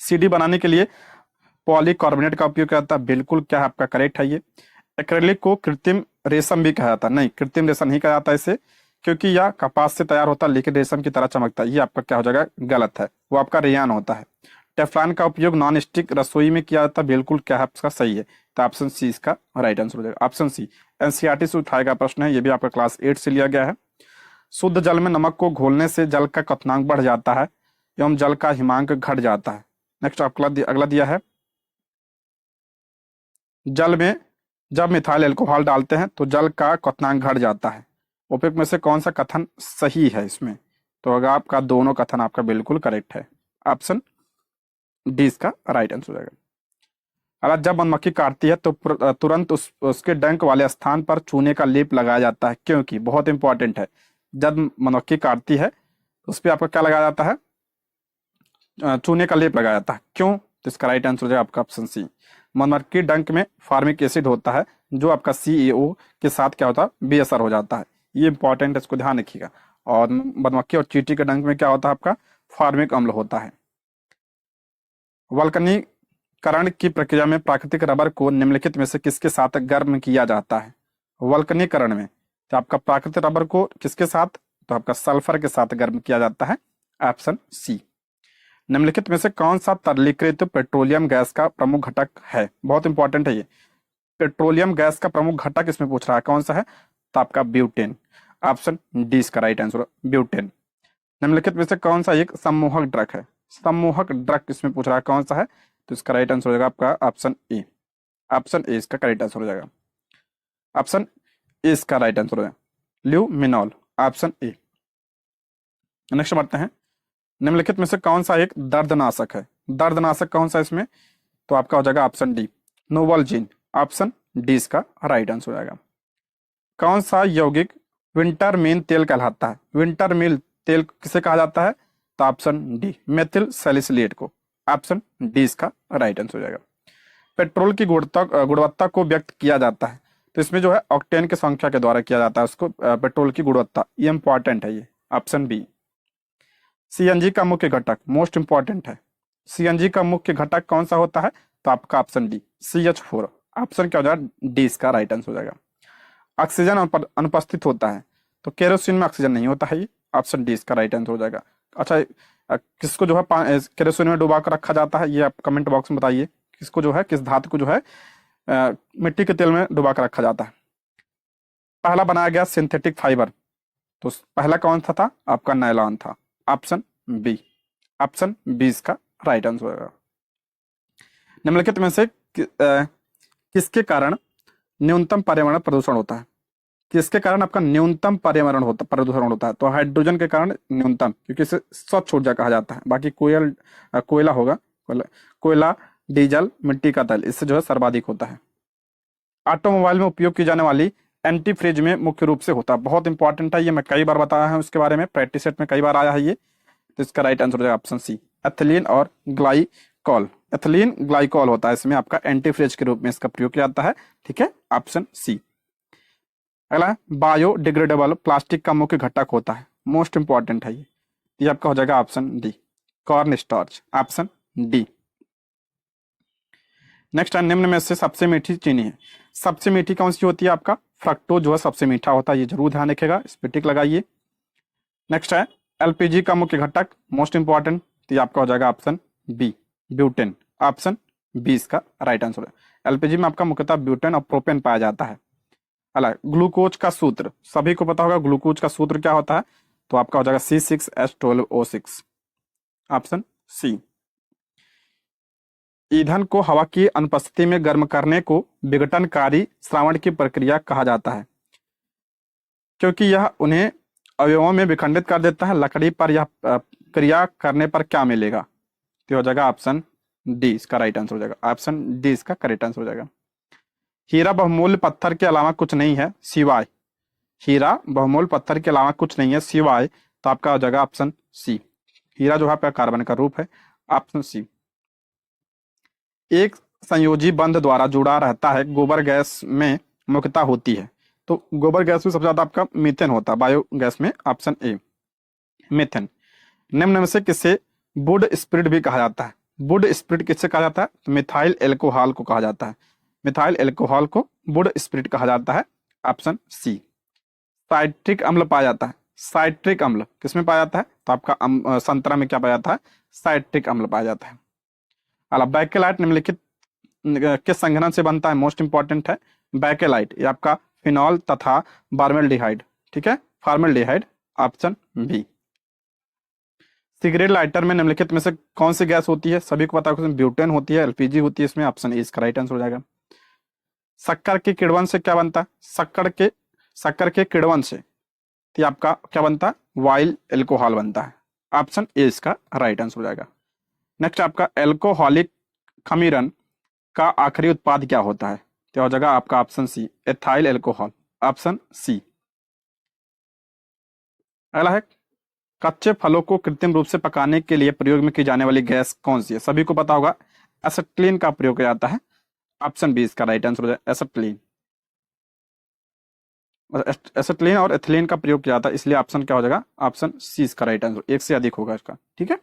सीडी बनाने के लिए पॉलीकार्बोनेट का उपयोग किया जाता है, बिल्कुल क्या है आपका करेक्ट है ये। एक्रेलिक को कृत्रिम रेशम भी कहा जाता है। नहीं, कृत्रिम रेशम नहीं कहा जाता इसे, क्योंकि यह कपास से तैयार होता है लेकिन रेशम की तरह चमकता है। ये आपका क्या हो जाएगा, गलत है, वो आपका रेयान होता है। टेफ्लॉन का उपयोग नॉन स्टिक रसोई में किया जाता है, बिल्कुल क्या है आपका सही है। तो ऑप्शन सी इसका राइट आंसर हो जाएगा, ऑप्शन सी। एनसीईआरटी से उठाया गया प्रश्न है, ये भी आपका क्लास 8 से लिया गया है। शुद्ध जल में नमक को घोलने से जल का क्वथनांक बढ़ जाता है एवं जल का हिमांक घट जाता है। नेक्स्ट आपका अगला दिया है, जल में जब मिथाइल अल्कोहल डालते हैं तो जल का क्वथनांक घट जाता है। उपयुक्त में से कौन सा कथन सही है इसमें? तो अगर आपका दोनों कथन आपका बिल्कुल करेक्ट है, ऑप्शन डी इसका राइट आंसर हो जाएगा। अगर जब मधुमक्खी काटती है तो तुरंत उसके डंक वाले स्थान पर चूने का लेप लगाया जाता है, क्योंकि बहुत इंपॉर्टेंट है, जब मधुमक्खी काटती है तो उस पर आपका क्या लगाया जाता है, चूने का लेप लगाया जाता है। क्यों? तो इसका राइट आंसर हो जाएगा आपका ऑप्शन सी। मधुमक्खी डंक में फार्मिक एसिड होता है जो आपका सीएओ के साथ क्या होता है, बेअसर हो जाता है। ये इंपॉर्टेंट है, इसको ध्यान रखिएगा। और मधुमक्खी और चींटी के डंक में क्या होता है आपका, फार्मिक अम्ल होता है। वल्कनीकरण की प्रक्रिया में प्राकृतिक रबर को निम्नलिखित में से किसके साथ गर्म किया जाता है? वल्कनीकरण में तो आपका प्राकृतिक रबर को किसके साथ, तो आपका सल्फर के साथ गर्म किया जाता है, ऑप्शन सी। निम्नलिखित में से कौन सा तरलीकृत पेट्रोलियम गैस का प्रमुख घटक है? बहुत इंपॉर्टेंट है ये, पेट्रोलियम गैस का प्रमुख घटक इसमें पूछ रहा है, कौन सा है? तो आपका ब्यूटेन, ऑप्शन डी इसका राइट आंसर, ब्यूटेन। निम्नलिखित में से कौन सा एक सम्मोहक ड्रग है? सम्मोहक ड्रग इसमें पूछ रहा है, कौन सा है? तो इसका राइट आंसर हो जाएगा आपका ऑप्शन ए, ऑप्शन ए इसका करेक्ट आंसर हो जाएगा, ऑप्शन ए इसका राइट आंसर हो जाएगा, ल्यूमिनॉल, ऑप्शन ए। नेक्स्ट बढ़ते हैं, निम्नलिखित में से कौन सा एक दर्दनाशक है? दर्दनाशक कौन सा इसमें? तो आपका हो जाएगा ऑप्शन डी, नोवलजीन, ऑप्शन डी इसका राइट आंसर हो जाएगा। कौन सा यौगिक विंटरमीन तेल कहलाता है? विंटरमीन तेल किसे कहा जाता है? तो ऑप्शन डी, मेथिल सैलिसिलेट को, ऑप्शन डी इसका राइट आंसर हो जाएगा। पेट्रोल की गुणवत्ता को व्यक्त किया जाता है, तो इसमें जो है ऑक्टेन की संख्या के द्वारा किया जाता है उसको, पेट्रोल की गुणवत्ता, ये इंपॉर्टेंट है, ये ऑप्शन बी। सीएनजी का मुख्य घटक, मोस्ट इंपॉर्टेंट है, सीएनजी का मुख्य घटक कौन सा होता है? तो आपका ऑप्शन डी, CH4, ऑप्शन क्या हो जाएगा, डी इसका राइट आंसर हो जाएगा। ऑक्सीजन अनुपस्थित होता है, तो केरोसिन में ऑक्सीजन नहीं होता है, ये ऑप्शन डी इसका राइट आंसर हो जाएगा। अच्छा, किसको जो है केरोसिन में डुबा कर रखा जाता है, ये आप कमेंट बॉक्स में बताइए, किसको जो है, किस धातु को जो है मिट्टी के तेल में डुबा कर रखा जाता है। पहला बनाया गया सिंथेटिक फाइबर, तो पहला कौन सा था? आपका नायलॉन था, ऑप्शन बी, ऑप्शन बी इसका राइट आंसर होगा। निम्नलिखित में से किसके कारण न्यूनतम पर्यावरण प्रदूषण होता है? किसके कारण आपका न्यूनतम पर्यावरण प्रदूषण होता है? तो हाइड्रोजन के कारण न्यूनतम, क्योंकि इसे स्वच्छ ऊर्जा कहा जाता है। बाकी कोयला होगा, कोयला, डीजल, मिट्टी का तेल, इससे जो है सर्वाधिक होता है। ऑटोमोबाइल में उपयोग की जाने वाली एंटी फ्रीज में मुख्य रूप से होता है, बहुत इंपॉर्टेंट है ये, मैं कई बार बताया हूं इसके बारे में, प्रैक्टिस सेट में कई बार आया है ये। तो इसका राइट आंसर हो जाएगा ऑप्शन सी, एथिलीन और ग्लाइकॉल। एथिलीन ग्लाइकॉल होता है इसमें आपका एंटी फ्रीज के रूप में इसका प्रयोग किया जाता है, ठीक है, ऑप्शन सी। अगला, बायोडिग्रेडेबल प्लास्टिक का मुख्य घटक होता है, मोस्ट इंपॉर्टेंट है ये आपका हो जाएगा option D, corn starch, option D. Next है, निम्न में से सबसे मीठी चीनी है, सबसे मीठी कौन सी होती है? आपका फ्रक्टोज जो है सबसे मीठा होता है, ये जरूर ध्यान रखिएगा, इस पे टिक लगाइए। नेक्स्ट है, एलपीजी का मुख्य घटक, मोस्ट इंपॉर्टेंट, तो ये आपका हो जाएगा option B, butane, option B इसका राइट आंसर है। एलपीजी में आपका मुख्यतः ब्यूटेन और प्रोपेन पाया जाता है। अला, ग्लूकोज का सूत्र सभी को पता होगा, ग्लूकोज का सूत्र क्या होता है? तो आपका हो जाएगा C6H12O6, ऑप्शन सी। ईंधन को हवा की अनुपस्थिति में गर्म करने को विघटनकारी श्रावण की प्रक्रिया कहा जाता है, क्योंकि यह उन्हें अवयवों में विखंडित कर देता है। लकड़ी पर यह क्रिया करने पर क्या मिलेगा? तो हो जाएगा ऑप्शन डी इसका राइट आंसर हो जाएगा, ऑप्शन डी इसका करेक्ट आंसर हो जाएगा। हीरा बहुमूल्य पत्थर के अलावा कुछ नहीं है सिवाय, हीरा बहुमूल्य पत्थर के अलावा कुछ नहीं है सिवाय, तो आपका हो जाएगा ऑप्शन सी। हीरा जो है आपका कार्बन का रूप है, ऑप्शन सी। एक संयोजी बंध द्वारा जुड़ा रहता है, गोबर गैस में मुख्यता होती है, तो गोबर गैस में सबसे ज्यादा आपका मीथेन होता है, बायोगैस में, ऑप्शन ए, मीथेन। निम्न में से किसे वुड स्पिरिट भी कहा जाता है? वुड स्पिरिट किससे कहा जाता है? तो मिथाइल एल्कोहल को कहा जाता है। मिथाइल एल्कोहल को वुड स्पिरिट कहा जाता है, ऑप्शन सी। साइट्रिक अम्ल पाया जाता है, साइट्रिक अम्ल किसमें पाया जाता है, तो आपका संतरा में क्या पाया जाता है, साइट्रिक अम्ल पाया जाता है। अला बैकेलाइट निम्नलिखित किस संघनन से बनता है, मोस्ट इंपॉर्टेंट है बैकेलाइट, ये आपका फिनॉल तथा फॉर्मेल्डिहाइड, ठीक है, formaldehyde, option B. Cigarette lighter में निम्नलिखित में से कौन सी गैस होती है, सभी को पता है, ब्यूटेन होती है, एलपीजी होती है, इसमें ऑप्शन ए इसका राइट आंसर हो जाएगा। शक्कर के किण्वन से क्या बनता है, शक्कर के किण्वन से तो आपका क्या बनता है, वाइल एल्कोहल बनता है, ऑप्शन ए इसका राइट आंसर हो जाएगा। नेक्स्ट आपका एल्कोहलिक खमीरन का आखिरी उत्पाद क्या होता है, तो हो जाएगा आपका option C, ethyl alcohol, option C. अगला है कच्चे फलों को कृत्रिम रूप से पकाने के लिए प्रयोग में की जाने वाली गैस कौन सी है, सभी को पता होगा एसिटिलीन का प्रयोग किया जाता है, ऑप्शन बी इसका राइट आंसर हो जाएगा, एसिटिलीन। एसिटिलीन और एथिलीन का प्रयोग किया जाता है, इसलिए ऑप्शन क्या हो जाएगा, ऑप्शन सी इसका राइट आंसर, एक से अधिक होगा इसका, ठीक है।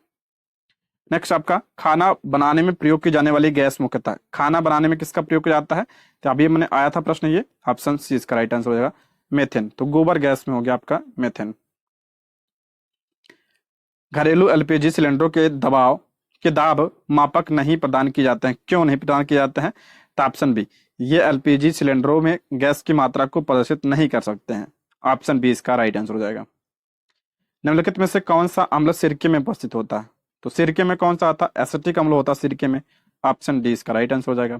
नेक्स्ट आपका खाना बनाने में प्रयोग की जाने वाली गैस मुख्यतः, खाना बनाने में किसका प्रयोग किया जाता है, तो अभी मैंने आया था प्रश्न, ये ऑप्शन सी इसका राइट आंसर हो जाएगा, मेथेन, तो गोबर गैस में हो गया आपका मेथेन। घरेलू एलपीजी सिलेंडरों के दाब मापक नहीं प्रदान किए जाते हैं, क्यों नहीं प्रदान किए जाते हैं, तो ऑप्शन बी, ये एलपीजी सिलेंडरों में गैस की मात्रा को प्रदर्शित नहीं कर सकते हैं, ऑप्शन बी इसका राइट आंसर हो जाएगा। निम्नलिखित में से कौन सा अम्ल सिरके में उपस्थित होता है, तो सिरके में कौन सा आता है, एसिटिक अम्ल होता है सिरके में, ऑप्शन डी इसका राइट आंसर हो जाएगा।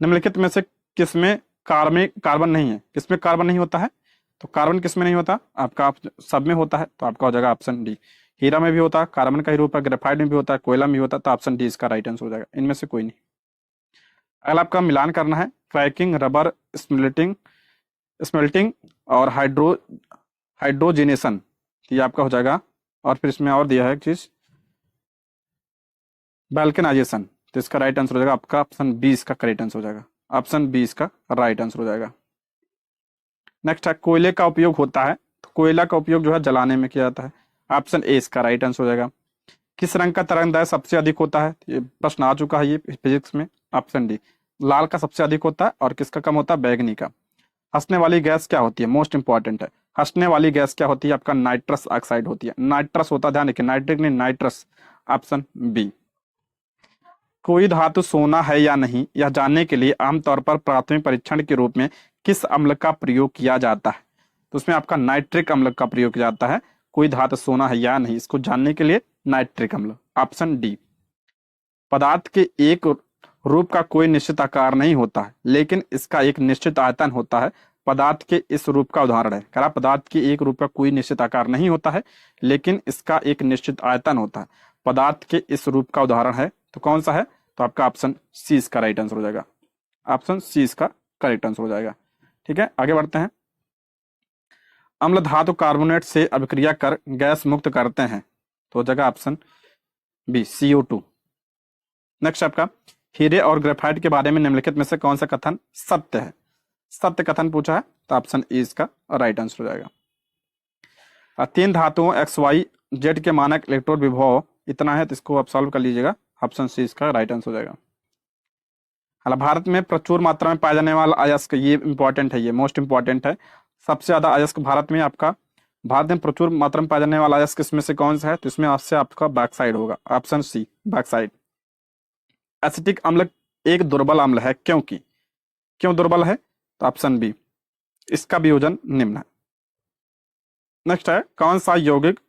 निम्नलिखित में से किसमें कार्बन नहीं है, किसमें कार्बन नहीं होता है, तो कार्बन किसमें नहीं होता, आपका सब में होता है, तो आपका हो जाएगा ऑप्शन डी। हीरा में भी होता है, कार्बन का ही रूप है, ग्रेफाइट में भी होता है, कोयला में भी होता है, तो ऑप्शन डी इसका राइट आंसर हो जाएगा, इनमें से कोई नहीं। अगला आपका मिलान करना है, क्रैकिंग, रबर स्मेल्टिंग और हाइड्रोजिनेशन, ये आपका हो जाएगा, और फिर इसमें और दिया है एक चीज वल्केनाइजेशन, तो इसका राइट आंसर हो जाएगा आपका ऑप्शन बी इसका करेक्ट आंसर हो जाएगा, ऑप्शन बी इसका राइट आंसर हो जाएगा। नेक्स्ट है कोयले का उपयोग होता है, तो कोयला का उपयोग जो है जलाने में किया जाता है, ऑप्शन ए इसका राइट आंसर हो जाएगा। किस रंग का तरंगदैर्घ्य सबसे अधिक होता है, ये प्रश्न आ चुका है ये फिजिक्स में, ऑप्शन डी, लाल का सबसे अधिक होता है, और किसका कम होता है, बैगनी का। हंसने वाली गैस क्या होती है, मोस्ट इंपॉर्टेंट है, हंसने वाली गैस क्या होती है, आपका नाइट्रस ऑक्साइड होती है, नाइट्रस होता है, ध्यान रखिए, नाइट्रिक नहीं नाइट्रस, ऑप्शन बी। कोई धातु सोना है या नहीं, यह जानने के लिए आमतौर पर प्राथमिक परीक्षण के रूप में किस अम्ल का प्रयोग किया जाता है, तो उसमें आपका नाइट्रिक अम्ल का प्रयोग किया जाता है, कोई धातु सोना है या नहीं इसको जानने के लिए नाइट्रिक अम्ल, ऑप्शन डी। पदार्थ के एक रूप का कोई निश्चित आकार नहीं होता है, लेकिन इसका एक निश्चित आयतन होता है, पदार्थ के इस रूप का उदाहरण है, करा पदार्थ के एक रूप का कोई निश्चित आकार नहीं होता है, लेकिन इसका एक निश्चित आयतन होता है, पदार्थ के इस रूप का उदाहरण है, तो कौन सा है, तो आपका ऑप्शन सी इसका राइट आंसर हो जाएगा, ऑप्शन सी इसका करेक्ट आंसर हो जाएगा, ठीक है। आगे बढ़ते हैं, अम्ल धातु कार्बोनेट से अभिक्रिया कर गैस मुक्त करते हैं, तो जगह ऑप्शन बी CO2। नेक्स्ट आपका हीरे और ग्रेफाइट के बारे में निम्नलिखित में से कौन सा कथन सत्य है, सत्य कथन पूछा है, तो ऑप्शन ए इसका राइट आंसर हो जाएगा। तीन धातुओं XYZ के मानक इलेक्ट्रोड विभव इतना है, तो इसको आप सॉल्व कर लीजिएगा, ऑप्शन सी इसका राइट आंसर हो जाएगा। हालांकि भारत में प्रचुर मात्रा में पाया जाने वाला अयस्क, ये इंपॉर्टेंट है, ये मोस्ट इंपॉर्टेंट है, सबसे ज्यादा अयस्क भारत में प्रचुर मात्रा में पाया जाने वाला अयस्क इसमें से कौन सा है, तो इसमें आपसे आपका बैक्साइड होगा, ऑप्शन सी बैक्साइड। एसिटिक अम्ल एक दुर्बल अम्ल है, क्यों दुर्बल है, तो ऑप्शन बी, इसका वियोजन निम्न है। नेक्स्ट है कौन सा यौगिक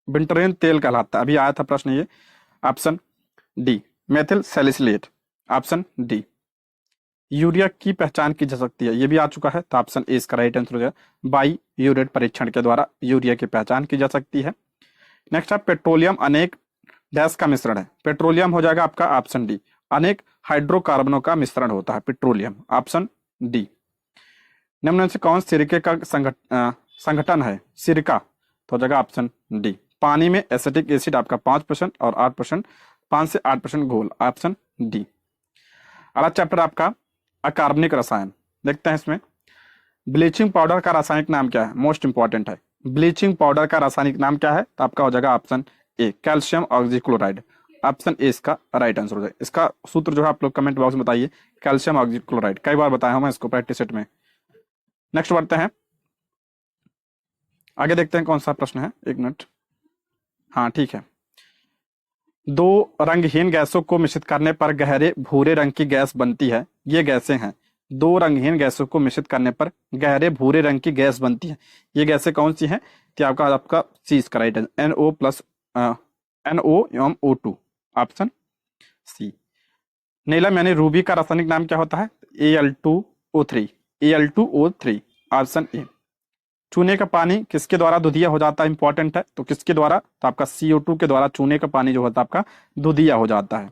विंटरेन तेल कहलाता है, अभी आया था प्रश्न ये, option D methyl salicylate, option D. Urea की पहचान की जा सकती है, ये भी आ चुका है, तो ऑप्शन ए इसका राइट आंसर हो जाएगा, बाई यूरेट परीक्षण के द्वारा यूरिया की पहचान की जा सकती है। नेक्स्ट है पेट्रोलियम अनेक गैस का मिश्रण है, पेट्रोलियम हो जाएगा आपका ऑप्शन डी, अनेक हाइड्रोकार्बनों का मिश्रण होता है पेट्रोलियम, ऑप्शन डी। निम्न में से कौन सिरके का संगठन है, सिरका, तो हो जाएगा ऑप्शन डी, पानी में एसिटिक एसिड आपका 5% और 8%, 5 से 8% घोल, ऑप्शन डी। अगला चैप्टर आपका अकार्बनिक रसायन, देखते हैं इसमें ब्लीचिंग पाउडर का रासायनिक नाम क्या है, मोस्ट इंपॉर्टेंट है, ब्लीचिंग पाउडर का रासायनिक नाम क्या है, तो आपका हो जाएगा option A calcium oxychloride, option A इसका राइट आंसर हो जाएगा। इसका सूत्र जो है आप लोग कमेंट बॉक्स में बताइए। कैल्शियम ऑक्सीक्लोराइड, कई बार बताया हूं मैं इसको प्रैक्टिस सेट में। नेक्स्ट बढ़ते हैं, आगे देखते हैं कौन सा प्रश्न है, एक मिनट। हाँ ठीक है। दो रंगहीन गैसों को मिश्रित करने पर गहरे भूरे रंग की गैस बनती है, ये गैसें हैं। दो रंगहीन गैसों को मिश्रित करने पर गहरे भूरे रंग की गैस बनती है, ये गैसें कौन सी हैं? तो आपका आपका सी इसका राइट है, NO plus NO option C. नीलम यानी रूबी का रासायनिक नाम क्या होता है? Al2O3 option A. चूने का पानी किसके द्वारा दुधिया हो जाता है? इंपॉर्टेंट है, तो किसके द्वारा? तो आपका CO2 के द्वारा चूने का पानी जो होता है आपका दुधिया हो जाता है।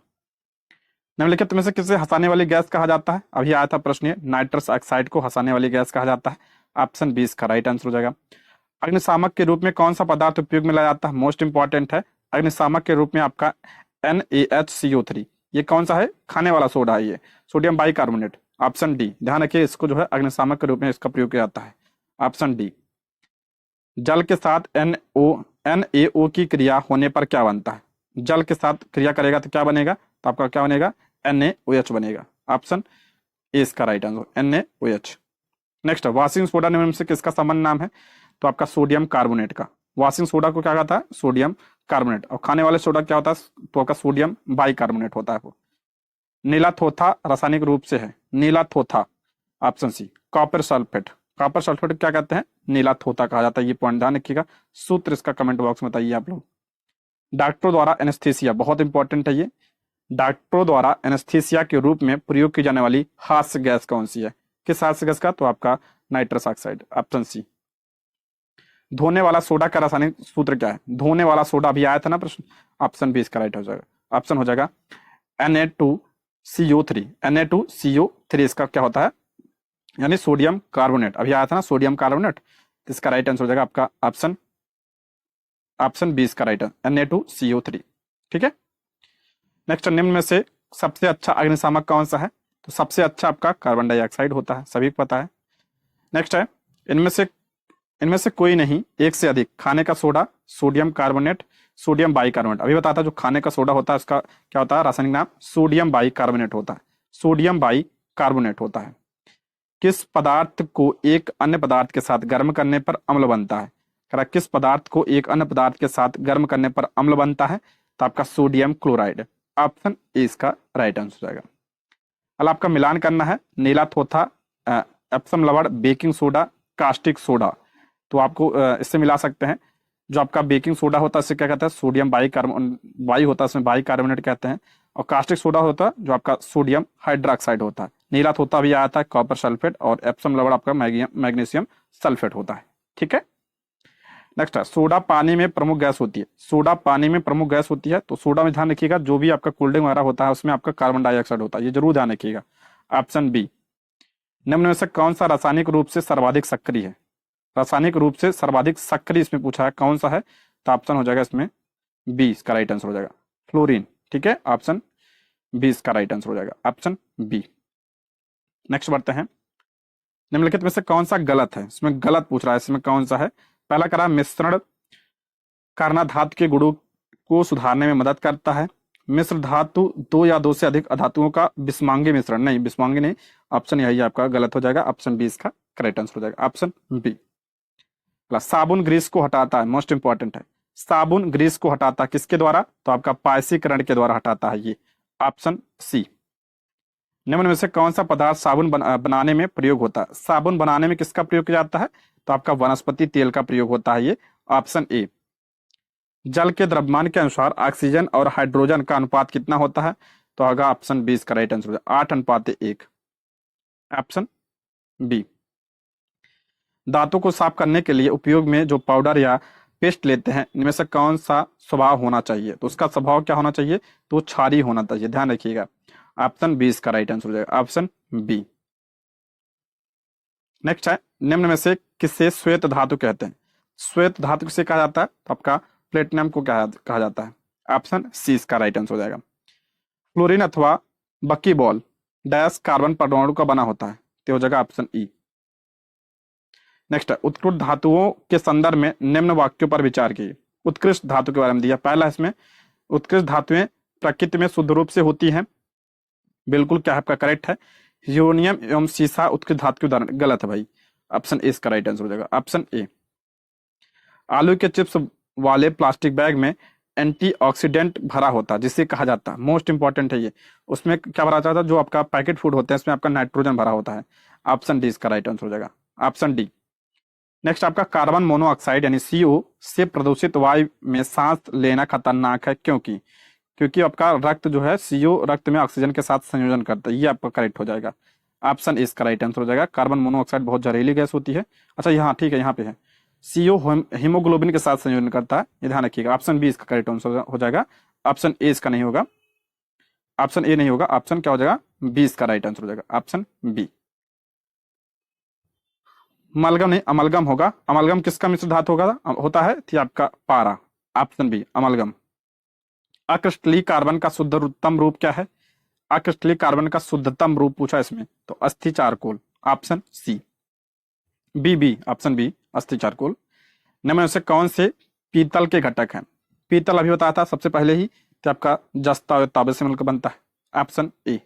निम्नलिखित में से किसे हंसाने वाली गैस कहा जाता है? अभी आया था प्रश्न, नाइट्रस ऑक्साइड को हंसाने वाली गैस कहा जाता है। ऑप्शन बी इसका राइट आंसर हो जाएगा। अग्निशामक के रूप में कौन सा पदार्थ उपयोग में लाया जाता है? मोस्ट इंपॉर्टेंट है। अग्निशामक के रूप में आपका NaHCO3, ये कौन सा है? खाने वाला सोडा है ये, सोडियम बाइकार्बोनेट। ऑप्शन डी, ध्यान रखिए इसको जो है अग्निशामक के रूप में इसका प्रयोग किया जाता है। Option D. जल के साथ NaO की क्रिया होने पर क्या बनता है? जल के साथ क्रिया करेगा तो क्या बनेगा? तो आपका क्या बनेगा? NaOH बनेगा। ऑप्शन ए इसका right answer, NaOH। Next, washing soda निम्न में से किसका सामान्य नाम है? तो आपका सोडियम कार्बोनेट का। वॉशिंग सोडा को क्या कहता है? Sodium carbonate. और खाने वाले सोडा क्या होता है? तो आपका सोडियम बाइकार्बोनेट होता है वो। नीलाथोथा रासायनिक रूप से है, नीलाथोथा। Option C. Copper sulphate, copper sulphate क्या कहते हैं? नीलाथोथा कहा जाता है, ये पॉइंट ध्यान रखिएगा। सूत्र इसका कमेंट बॉक्स में बताइए आप लोग। डॉक्टरों द्वारा एनेस्थीसिया, बहुत इंपॉर्टेंट है ये। डॉक्टरों द्वारा एनेस्थीसिया के रूप में प्रयोग की जाने वाली हास्य गैस कौन सी है? किस हास्य गैस का? तो आपका नाइट्रस ऑक्साइड। Option C. धोने वाला सोडा का रासायनिक सूत्र क्या है? धोने वाला सोडा अभी आया था ना प्रश्न। ऑप्शन बी इसका राइट हो जाएगा। ऑप्शन हो जाएगा Na2CO3। Na2CO3 इसका क्या होता है? यानी सोडियम कार्बोनेट, अभी आया था ना सोडियम कार्बोनेट। तो इसका राइट आंसर हो जाएगा आपका ऑप्शन बी इसका राइट आंसर, Na2CO3। ठीक है। नेक्स्ट, निम्न में से सबसे अच्छा अग्निशामक कौन सा है? तो सबसे अच्छा आपका कार्बन डाइऑक्साइड होता है, सभी को पता है। नेक्स्ट है, इनमें से कोई नहीं, एक से अधिक। खाने का soda, sodium carbonate, sodium bicarbonate. अभी बताता जो खाने का सोडा होता है उसका क्या होता है रासायनिक नाम? सोडियम बाइकार्बोनेट होता है, सोडियम बाइकार्बोनेट होता है। किस पदार्थ को एक अन्य पदार्थ के साथ गर्म करने पर अम्ल बनता है? किस पदार्थ को एक अन्य पदार्थ के साथ गर्म करने पर अम्ल बनता है? तो आपका सोडियम क्लोराइड। ऑप्शन ए इसका राइट आंसर हो जाएगा। अब आपका मिलान करना है, नीलाथोथा, एप्सम लवण, बेकिंग सोडा, कास्टिक सोडा। तो आपको इससे मिला सकते हैं। जो आपका बेकिंग सोडा होता है इससे क्या कहता है? सोडियम बाई होता है, इसमें बाइकार्बोनेट कहते हैं। और कास्टिक सोडा होता है जो आपका सोडियम हाइड्रोक्साइड होता है। नीलाथोथा भी आता है कॉपर सल्फेट, और एप्सम लवण आपका मैग्नीशियम सल्फेट होता है। ठीक है। नेक्स्ट है, सोडा पानी में प्रमुख गैस होती है। सोडा पानी में प्रमुख गैस होती है, तो सोडा में ध्यान रखिएगा जो भी आपका कोल्ड ड्रिंक वगैरह होता है उसमें आपका कार्बन डाइऑक्साइड होता है, ये जरूर ध्यान रखिएगा। Option B. निम्न में से कौन सा रासायनिक रूप से सर्वाधिक सक्रिय है? रासायनिक रूप से सर्वाधिक सक्रिय इसमें पूछा है, कौन सा है? तो ऑप्शन हो जाएगा इसमें बी इसका राइट आंसर हो जाएगा, फ्लोरीन। ठीक है, ऑप्शन बी इसका राइट आंसर हो जाएगा, ऑप्शन बी। नेक्स्ट बढ़ते हैं, निम्नलिखित में से कौन सा गलत है? इसमें गलत पूछ रहा है, इसमें कौन सा है? पहला करा, मिश्रण करना धातु के गुणों को सुधारने में मदद करता है। मिश्र धातु दो या दो से अधिक अधातुओं का विषमांगी मिश्रण, नहीं विषमांगी नहीं, ऑप्शन यही आपका गलत हो जाएगा, ऑप्शन बी इसका करेक्ट आंसर हो जाएगा, ऑप्शन बी। साबुन ग्रीस को हटाता है, मोस्ट इंपॉर्टेंट है। साबुन ग्रीस को हटाता है किसके द्वारा? तो आपका पायसीकरण के द्वारा हटाता है ये, ऑप्शन सी। निम्न में से कौन सा पदार्थ साबुन बनाने में प्रयोग होता है? साबुन बनाने में किसका प्रयोग किया जाता है? तो आपका वनस्पति तेल का प्रयोग होता है ये, ऑप्शन ए। जल के द्रव्यमान के अनुसार ऑक्सीजन और हाइड्रोजन का अनुपात कितना होता है? तो होगा ऑप्शन बी इसका राइट आंसर, 8:1, ऑप्शन बी। दांतों को साफ करने के लिए उपयोग में जो पाउडर या पेस्ट लेते हैं इनमें से कौन सा स्वभाव होना चाहिए? तो उसका स्वभाव क्या होना चाहिए? तो क्षारीय होना चाहिए, ध्यान रखिएगा, ऑप्शन बी इसका राइट आंसर हो जाएगा, ऑप्शन बी। नेक्स्ट है, निम्न में से किसे श्वेत धातु कहते हैं? श्वेत धातु किसे कहा जाता है? तो आपका प्लेटिनम को क्या कहा जाता है, ऑप्शन सी इसका राइट आंसर हो जाएगा। क्लोरीन अथवा बकीबॉल डैश कार्बन परमाणु का बना होता है, तो हो जाएगा ऑप्शन ई। नेक्स्ट है, उत्कृष्ट धातुओं के संदर्भ में निम्न वाक्यों पर विचार कीजिए। उत्कृष्ट धातु के बारे में दिया, पहला इसमें उत्कृष्ट धातुएं प्रकृति में शुद्ध रूप से होती हैं? बिल्कुल, क्या आपका करेक्ट है। यूरेनियम एवं सीसा उत्कृष्ट धातु के उदाहरण। गलत है भाई, ऑप्शन ए इसका राइट आंसर हो जाएगा, ऑप्शन ए। आलू के चिप्स वाले प्लास्टिक बैग में एंटीऑक्सीडेंट भरा होता है जिसे कहा जाता है, मोस्ट इंपॉर्टेंट है ये। उसमें क्या भरा जाता है? जो आपका पैकेट फूड होते हैं इसमें आपका नाइट्रोजन भरा होता है। ऑप्शन डी इसका राइट आंसर हो जाएगा, ऑप्शन डी। नेक्स्ट आपका कार्बन मोनोऑक्साइड यानी CO से प्रदूषित वायु में सांस लेना खतरनाक है, क्योंकि क्योंकि आपका रक्त जो है CO रक्त में ऑक्सीजन के साथ संयोजन करता है। ये आपका करेक्ट हो जाएगा, ऑप्शन ए इसका राइट आंसर हो जाएगा। कार्बन मोनोऑक्साइड बहुत जहरीली गैस होती है। अच्छा यहाँ ठीक है, यहाँ पे है CO हीमोग्लोबिन के साथ संयोजन करता है, ये ध्यान रखिएगा। ऑप्शन बी इसका करेक्ट आंसर हो जाएगा, ऑप्शन ए इसका नहीं होगा, ऑप्शन ए नहीं होगा, ऑप्शन क्या हो जाएगा? बी इसका राइट आंसर हो जाएगा, ऑप्शन बी। अमलगम नहीं, अमलगम होगा। अमलगम किसका मिश्र धातु होता है? थी आपका पारा, ऑप्शन बी अमलगम। अक्रिस्टलीय कार्बन का शुद्धतम रूप क्या है? अक्रिस्टलीय कार्बन का शुद्धतम रूप पूछा इसमें, तो अस्थि charcoal, option C. B option B अस्थि चारकोल। निम्न में से कौन से पीतल के घटक हैं? पीतल अभी बताया था सबसे पहले ही कि आपका जस्ता और तांबे से मिलकर बनता है, ऑप्शन ए।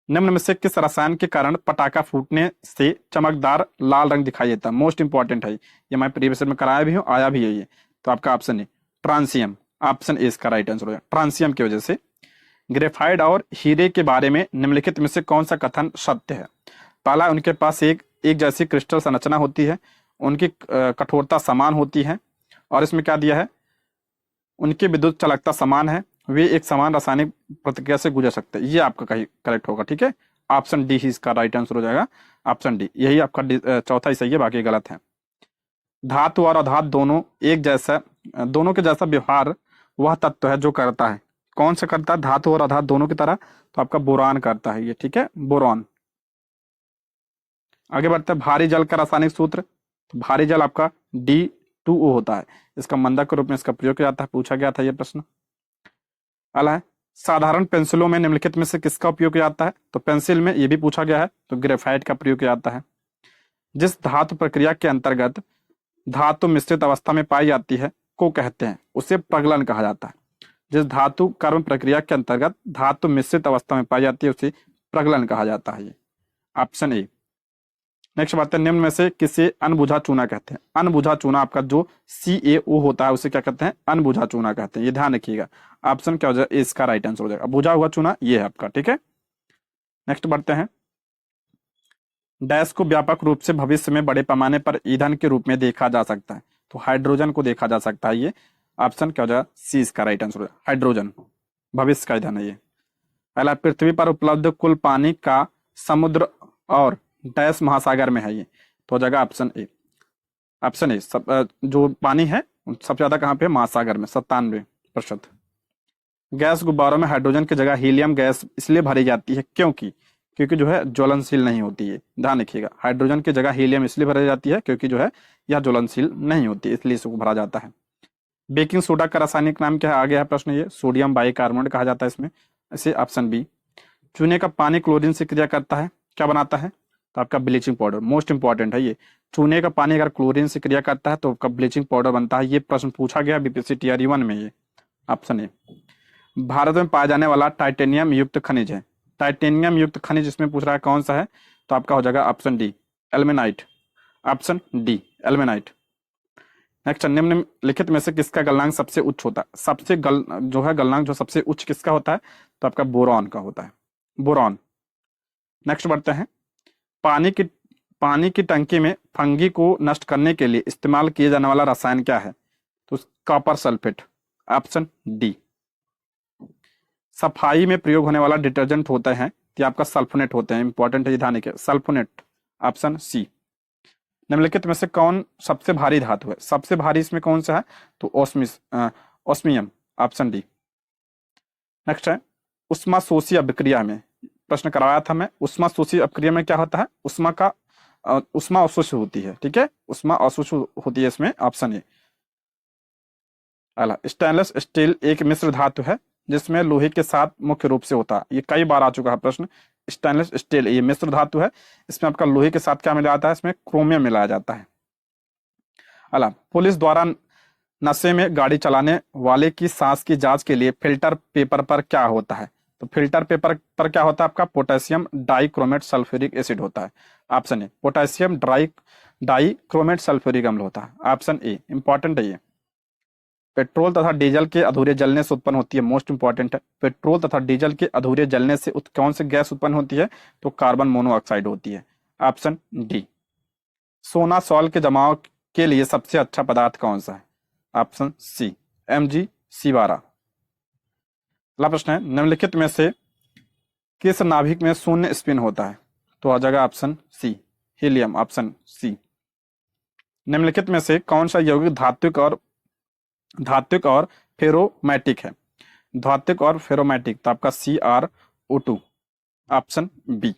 निम्न में से किस रसायन के कारण पटाखा फूटने से चमकदार लाल रंग दिखाई देता है? मोस्ट इंपॉर्टेंट है ये, मैं प्रीवियस में कराया भी हूँ, आया भी है ये, तो आपका ऑप्शन ए ट्रांसियम, ऑप्शन ए इसका राइट आंसर हो जाएगा, ट्रांसियम की वजह से। ग्रेफाइट और हीरे के बारे में निम्नलिखित में से कौन सा कथन सत्य है? पहला, उनके पास एक जैसी क्रिस्टल संरचना होती है, उनकी कठोरता समान होती है, और इसमें क्या दिया है? उनकी विद्युत चालकता समान है, वे एक समान रासायनिक प्रतिक्रिया से गुजर सकते हैं। ये आपका करेक्ट होगा, ठीक है। ऑप्शन डी ही इसका राइट आंसर हो जाएगा, ऑप्शन डी। यही आपका चौथा ही सही है, बाकी गलत है। धातु और अधातु दोनों के जैसा व्यवहार वह तत्व है जो करता है, कौन सा करता है? धातु और अधातु दोनों की तरह, तो आपका बोरान करता है ये, ठीक है, बोरॉन। आगे बढ़ते हैं, भारी जल का रासायनिक सूत्र। तो भारी जल आपका D2O होता है, इसका मंदक के रूप में इसका प्रयोग किया जाता है, पूछा गया था ये प्रश्न। अगला है, साधारण पेंसिलों में निम्नलिखित में से किसका उपयोग किया जाता है? तो पेंसिल में ये भी पूछा गया है, तो ग्रेफाइट का प्रयोग किया जाता है। जिस धातु प्रक्रिया के अंतर्गत धातु मिश्रित अवस्था में पाई जाती है को कहते हैं, उसे प्रगलन कहा जाता है। जिस धातु कर्म प्रक्रिया के अंतर्गत धातु मिश्रित अवस्था में पाई जाती है उसे प्रगलन कहा जाता है, ये ऑप्शन ए। नेक्स्ट बात है, निम्न में से किसे अनबुझा चूना कहते हैं? अनबुझा चूना आपका जो CaO होता है उसे क्या कहते हैं? अनबुझा चूना कहते हैं, ये ध्यान रखिएगा। ऑप्शन क्या हो जाएगा? इसका राइट आंसर हो जाएगा, बुझा हुआ चूना ये है आपका, ठीक है। नेक्स्ट बढ़ते हैं, डैश को व्यापक रूप से भविष्य में बड़े पैमाने पर ईंधन के रूप में देखा जा सकता है, तो हाइड्रोजन को देखा जा सकता है, ये ऑप्शन क्या हो जाएगा? सी इसका राइट आंसर हो जाएगा, हाइड्रोजन भविष्य का ईंधन है ये। पहला, पृथ्वी पर उपलब्ध कुल पानी का समुद्र और डैश महासागर में है ये, तो हो जाएगा ऑप्शन ए, ऑप्शन ए। जो पानी है सबसे ज्यादा कहाँ पे? महासागर में, 97%। गैस गुब्बारों में हाइड्रोजन की जगह हीलियम गैस इसलिए भरी जाती है क्योंकि जो है ज्वलनशील नहीं होती है, ध्यान रखिएगा। हाइड्रोजन की जगह हीलियम इसलिए भरी जाती है क्योंकि जो है यह ज्वलनशील नहीं होती, इसलिए इसको भरा जाता है। बेकिंग सोडा का रासायनिक नाम क्या है? आ गया है प्रश्न ये, सोडियम बाइकार्बोनेट कहा जाता है इसमें, इसे ऑप्शन बी। चूने का पानी क्लोरीन से क्रिया करता है, क्या बनाता है? तो आपका ब्लीचिंग पाउडर, मोस्ट इंपॉर्टेंट है ये। चूने का पानी अगर क्लोरीन से क्रिया करता है तो आपका ब्लीचिंग पाउडर बनता है, ये प्रश्न पूछा गया बीपीएससी टीआरई 1 में, ये ऑप्शन ए। भारत में पाया जाने वाला टाइटेनियम युक्त खनिज है, टाइटेनियम युक्त खनिज इसमें पूछ रहा है कौन सा है? तो आपका हो जाएगा option D, ilmenite, option D ilmenite. Next, निम्नलिखित में से किसका गलनांक सबसे उच्च होता है? गलनांक जो सबसे उच्च किसका होता है? तो आपका बोरॉन का होता है, बोरॉन। नेक्स्ट बढ़ते हैं, पानी की टंकी में फंगी को नष्ट करने के लिए इस्तेमाल किए जाने वाला रसायन क्या है? तो कॉपर सल्फेट, ऑप्शन डी। सफाई में प्रयोग होने वाला डिटर्जेंट होता है, तो आपका सल्फोनेट होते हैं, इंपॉर्टेंट है ध्यान रखिए, सल्फोनेट, ऑप्शन सी। निम्नलिखित में से कौन सबसे भारी धातु है? सबसे भारी इसमें कौन सा है? तो ओस्मियम, ऑप्शन डी। नेक्स्ट है, उष्माशोषी अभिक्रिया में प्रश्न करवाया था मैं, उष्माशोषी अभिक्रिया में क्या होता है? उष्मा अवशोषित होती है, ठीक है, उष्मा अवशोषित होती है इसमें, ऑप्शन ए। अगला, स्टेनलेस स्टील एक मिश्र धातु है जिसमें लोहे के साथ मुख्य रूप से होता है, ये कई बार आ चुका है प्रश्न। स्टेनलेस स्टील ये मिश्र धातु है, इसमें आपका लोहे के साथ क्या मिलाया जाता है? इसमें क्रोमियम मिलाया जाता है। अगला, पुलिस द्वारा नशे में गाड़ी चलाने वाले की सांस की जांच के लिए फिल्टर पेपर पर क्या होता है? तो फिल्टर पेपर पर क्या होता है आपका? पोटेशियम डाइक्रोमेट सल्फ्यूरिक एसिड होता है। Option A potassium dichromate sulphuric अम्ल होता है। ऑप्शन ए इंपॉर्टेंट है ये। पेट्रोल तथा डीजल के अधूरे जलने से उत्पन्न होती है, मोस्ट इंपॉर्टेंट है, पेट्रोल तथा डीजल के अधूरे जलने से कौन सी गैस उत्पन्न होती है? तो कार्बन मोनोऑक्साइड होती है। Option D. सोना सॉल्ट के जमाव के लिए सबसे अच्छा पदार्थ कौन सा है? Option C Mg12। अगला प्रश्न है, निम्नलिखित में से किस नाभिक में शून्य स्पिन होता है? तो आ जाएगा option C helium. Option C. निम्नलिखित में से कौन सा यौगिक धात्विक और फेरोमैटिक है? धात्विक और फेरोमैटिक, तो आपका CrO2। Option B.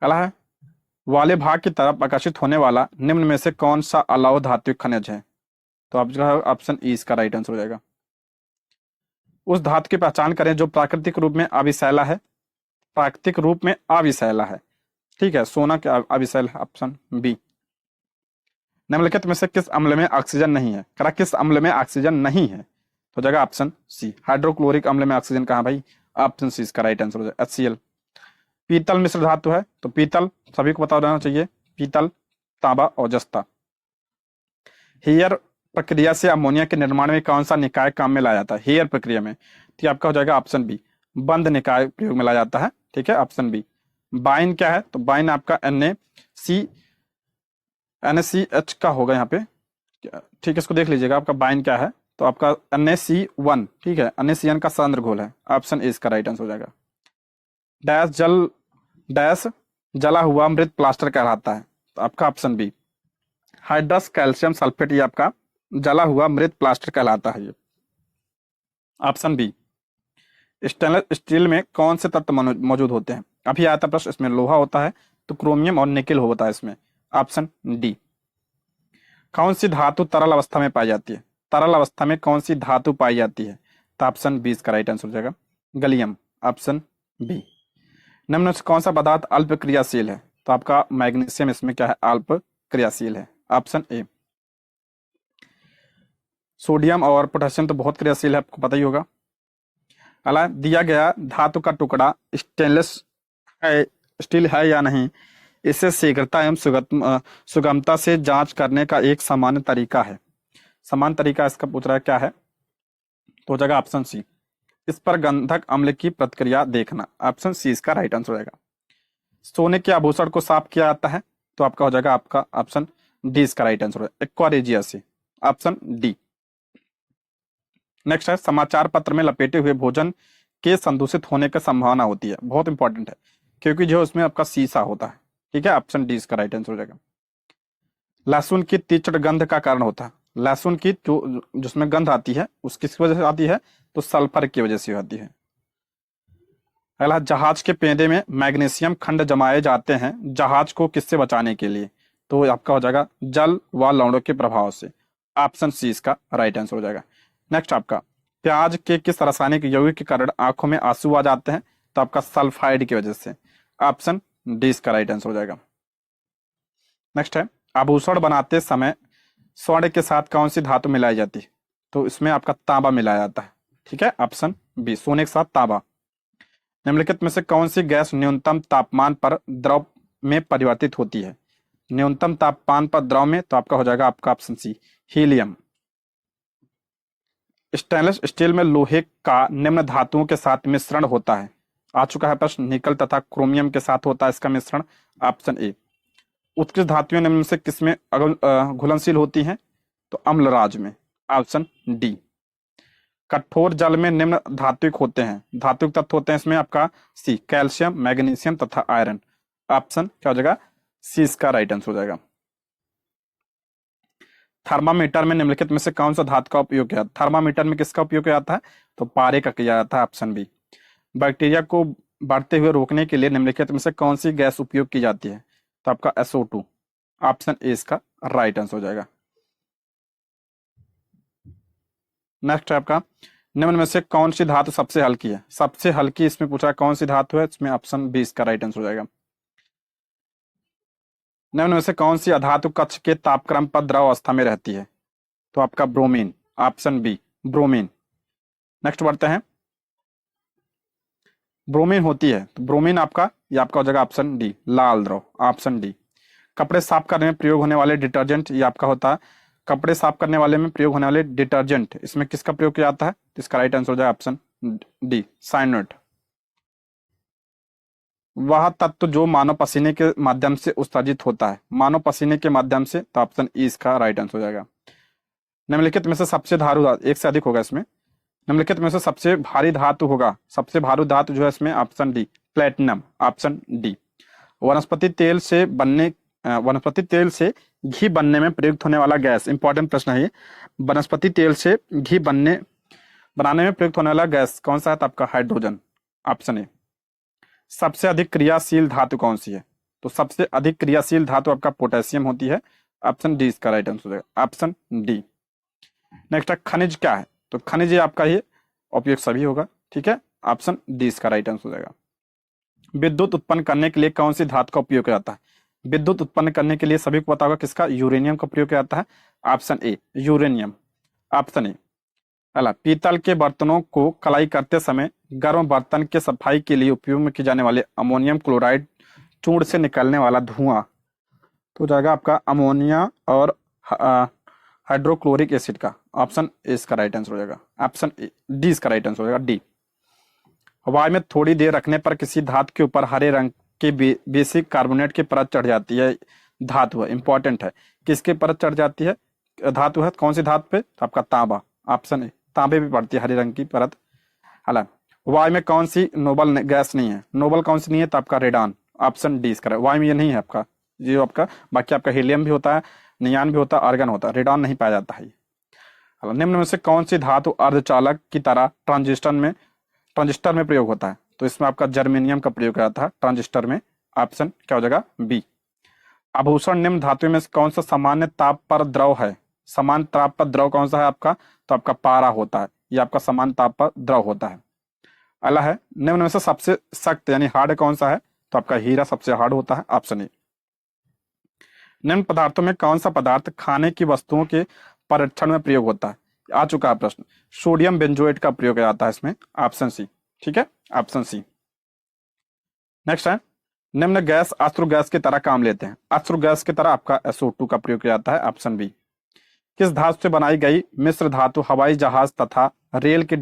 अगला है, वाले भाग की तरफ आकर्षित होने वाला निम्न में से कौन सा अलौह धात्विक खनिज है? तो आपका ऑप्शन ई इसका राइट आंसर हो जाएगा। उस धातु की पहचान करें जो प्राकृतिक रूप में अविशैला है। प्राकृतिक रूप में अविशैला है, ठीक है, सोना क्या अविशैल है? Option B. निम्नलिखित में से किस अम्ल में ऑक्सीजन नहीं है? करा किस अम्ल में ऑक्सीजन नहीं है? तो जगह ऑप्शन सी हाइड्रोक्लोरिक अम्ल में ऑक्सीजन कहाँ भाई? ऑप्शन सी इसका राइट आंसर हो जाएगा HCl। पीतल मिश्र धातु है, तो पीतल सभी को पता होना चाहिए, पीतल, तांबा और जस्ता। हेयर प्रक्रिया से अमोनिया के निर्माण में कौन सा निकाय काम में लाया जाता है? हेयर प्रक्रिया में, तो आपका हो जाएगा ऑप्शन बी बंद निकाय प्रयोग में लाया जाता है, ठीक है, ऑप्शन बी। बाइन क्या है? तो बाइन आपका NaCH का होगा यहाँ पे, ठीक है, इसको देख लीजिएगा आपका बाइन क्या है? तो आपका NaC1, ठीक है, NaCN का सांद्र घोल है। ऑप्शन ए इसका राइट आंसर हो जाएगा। डैश जला हुआ मृत प्लास्टर कहलाता है, तो आपका option B hydrous calcium sulphate, ये आपका जला हुआ मृत प्लास्टर कहलाता है ये। Option B. स्टेनलेस स्टील में कौन से तत्व मौजूद होते हैं? अभी आया था प्रश्न, इसमें लोहा होता है, तो क्रोमियम और निकेल होता है इसमें। Option D. कौन सी धातु तरल अवस्था में पाई जाती है? तरल अवस्था में कौन सी धातु पाई जाती है? तो ऑप्शन बी इसका राइट आंसर हो जाएगा गलियम। Option B. निम्न से कौन सा पदार्थ अल्प क्रियाशील है? तो आपका मैग्नीशियम इसमें क्या है? अल्प क्रियाशील है। Option A. सोडियम और पोटेशियम तो बहुत क्रियाशील है, आपको पता ही होगा। अला दिया गया धातु का टुकड़ा स्टील है या नहीं, इसे शीघ्रता एवं सुगमता से जांच करने का एक सामान्य तरीका है। सामान्य तरीका इसका पूछ रहा है क्या है? तो हो जाएगा ऑप्शन सी इस पर गंधक अम्ल की प्रतिक्रिया देखना। ऑप्शन सी इसका राइट आंसर हो जाएगा। सोने के आभूषण को साफ किया जाता है, तो आपका हो जाएगा आपका ऑप्शन डी इसका राइट आंसर हो जाएगा एक्वारेजिया से। Option D. नेक्स्ट है, समाचार पत्र में लपेटे हुए भोजन के संदूषित होने की संभावना होती है, बहुत इंपॉर्टेंट है, क्योंकि जो उसमें आपका शीशा होता है, ठीक है, ऑप्शन डी इसका राइट आंसर हो जाएगा। लहसुन की तीक्ष्ण गंध का कारण होता है, लहसुन की जो जिसमें गंध आती है उस किस वजह से आती है? तो सल्फर की वजह से आती है। अगला, जहाज के पेंदे में मैग्नीशियम खंड जमाए जाते हैं, जहाज को किससे बचाने के लिए? तो आपका हो जाएगा जल व लवणों के प्रभाव से। ऑप्शन सी इसका राइट आंसर हो जाएगा। नेक्स्ट आपका, प्याज के किस रासायनिक यौगिक के कारण आंखों में आंसू आ जाते हैं? तो आपका सल्फाइड की वजह से। ऑप्शन डी इसका राइट आंसर हो जाएगा। नेक्स्ट है, आभूषण बनाते समय स्वर्ण के साथ कौन सी धातु मिलाई जाती है? तो इसमें आपका तांबा मिलाया जाता है, ठीक है, ऑप्शन बी सोने के साथ तांबा। निम्नलिखित में से कौन सी गैस न्यूनतम तापमान पर द्रव में परिवर्तित होती है? न्यूनतम तापमान पर द्रव में, तो आपका हो जाएगा आपका option C helium. Stainless steel में लोहे का निम्न धातुओं के साथ मिश्रण होता है, आ चुका है प्रश्न, निकल तथा क्रोमियम के साथ होता है इसका मिश्रण। Option A. उत्कृष्ट धातुएं निम्न से किसमें घुलनशील होती हैं? तो अम्लराज में। Option D. कठोर जल में निम्न धात्विक होते हैं, धात्विक तत्व होते हैं इसमें आपका सी कैल्शियम, मैग्नीशियम तथा आयरन। ऑप्शन क्या हो जाएगा? सी इसका राइट आंसर हो जाएगा। थर्मामीटर में निम्नलिखित में से कौन सा धातु का उपयोग किया? थर्मामीटर में किसका उपयोग किया जाता है? तो पारे का किया जाता है। Option B. बैक्टीरिया को बढ़ते हुए रोकने के लिए निम्नलिखित में से कौन सी गैस उपयोग की जाती है? तो आपका SO2। ऑप्शन ए इसका राइट आंसर हो जाएगा। नेक्स्ट है आपका, निम्न में से कौन सी धातु सबसे हल्की है? सबसे हल्की इसमें पूछा है कौन सी धातु है, इसमें ऑप्शन बी इसका राइट आंसर हो जाएगा। निम्न में से कौन सी अधातु कक्ष के तापक्रम पर द्रव अवस्था में रहती है? तो आपका bromine, option B bromine. Next बढ़ते हैं, ब्रोमीन होती है तो ब्रोमीन आपका, ये आपका हो जाएगा ऑप्शन डी लाल द्रव, ऑप्शन डी। कपड़े साफ करने में प्रयोग होने वाले डिटर्जेंट, ये आपका होता है कपड़े साफ करने वाले में प्रयोग होने वाले डिटर्जेंट, इसमें किसका प्रयोग किया जाता है? तो इसका राइट आंसर हो जाएगा ऑप्शन डी साइनाइड। वह तत्व जो मानव पसीने के माध्यम से उत्सर्जित होता है, मानव पसीने के माध्यम से, तो ऑप्शन ई इसका राइट आंसर हो जाएगा। निम्नलिखित में से सबसे धातु, एक से अधिक होगा इसमें, निम्नलिखित में से सबसे भारी धातु होगा, सबसे भारी धातु जो है इसमें option D platinum, option D. वनस्पति तेल से बनने, वनस्पति तेल से घी बनने में प्रयुक्त होने वाला गैस, इंपॉर्टेंट प्रश्न है ये, वनस्पति तेल से घी बनाने में प्रयुक्त होने वाला गैस कौन सा है? तो आपका हाइड्रोजन, ऑप्शन ए। सबसे अधिक क्रियाशील धातु कौन सी है? तो सबसे अधिक क्रियाशील धातु आपका पोटेशियम होती है, ऑप्शन डी इसका राइट आंसर हो जाएगा, ऑप्शन डी। नेक्स्ट है खनिज क्या है? तो खनिज आपका ये उपयोग सभी होगा, ठीक है, ऑप्शन डी इसका राइट आंसर हो जाएगा। विद्युत उत्पन्न करने के लिए कौन सी धातु का उपयोग किया जाता है? विद्युत उत्पन्न करने के लिए सभी को पता होगा किसका, यूरेनियम का प्रयोग किया जाता है, option A uranium, option A. अला पीतल के बर्तनों को कलाई करते समय गर्म बर्तन के सफाई के लिए उपयोग में की जाने वाले अमोनियम क्लोराइड चूर्ण से निकलने वाला धुआं, तो जाएगा आपका अमोनिया और हाइड्रोक्लोरिक एसिड का, ऑप्शन ए इसका राइट आंसर हो जाएगा, ऑप्शन डी इसका राइट आंसर हो जाएगा, डी। हवाई में थोड़ी देर रखने पर किसी धातु के ऊपर हरे रंग के बेसिक कार्बोनेट की परत चढ़ जाती है, धातु है, इंपॉर्टेंट है, किसके परत चढ़ जाती है? धातु है, कौन सी धातु पे? तो आपका तांबा, ऑप्शन ए तांबे पे पड़ती है हरे रंग की परत। हालांकि वायु में कौन सी नोबल गैस नहीं है? नोबल कौन सी नहीं है? तो आपका रेडॉन, ऑप्शन डी इसका। वायु में ये नहीं है आपका, ये आपका बाकी आपका हीलियम भी होता है, नियान भी होता है, आर्गन होता है, रेडॉन नहीं पाया जाता है। निम्न में से कौन सी धातु अर्धचालक की तरह ट्रांजिस्टर में प्रयोग होता है? तो इसमें आपका जर्मेनियम का प्रयोग किया जाता है ट्रांजिस्टर में, ऑप्शन क्या हो जाएगा? बी। आभूषण निम्न धातु में से कौन सा सामान्य ताप पर द्रव है? समान ताप पर द्रव कौन सा है आपका? तो आपका पारा होता है, ये आपका समान ताप पर द्रव होता है। अगला है निम्न में से सबसे सख्त यानी हार्ड कौन सा है? तो आपका हीरा सबसे हार्ड होता है, ऑप्शन ए। निम्न पदार्थों में कौन सा पदार्थ खाने की वस्तुओं के परीक्षण में प्रयोग होता है? आ चुका है प्रश्न, सोडियम बेंजोएट का प्रयोग किया जाता है इसमें, ऑप्शन सी, ठीक है, ऑप्शन सी। नेक्स्ट है निम्न गैस अश्रु गैस की तरह काम लेते हैं, अश्रु गैस की तरह आपका SO2 का प्रयोग किया जाता है, ऑप्शन बी। किस धातु से बनाई गई मिश्र धातु हवाई जहाज तथा रेल के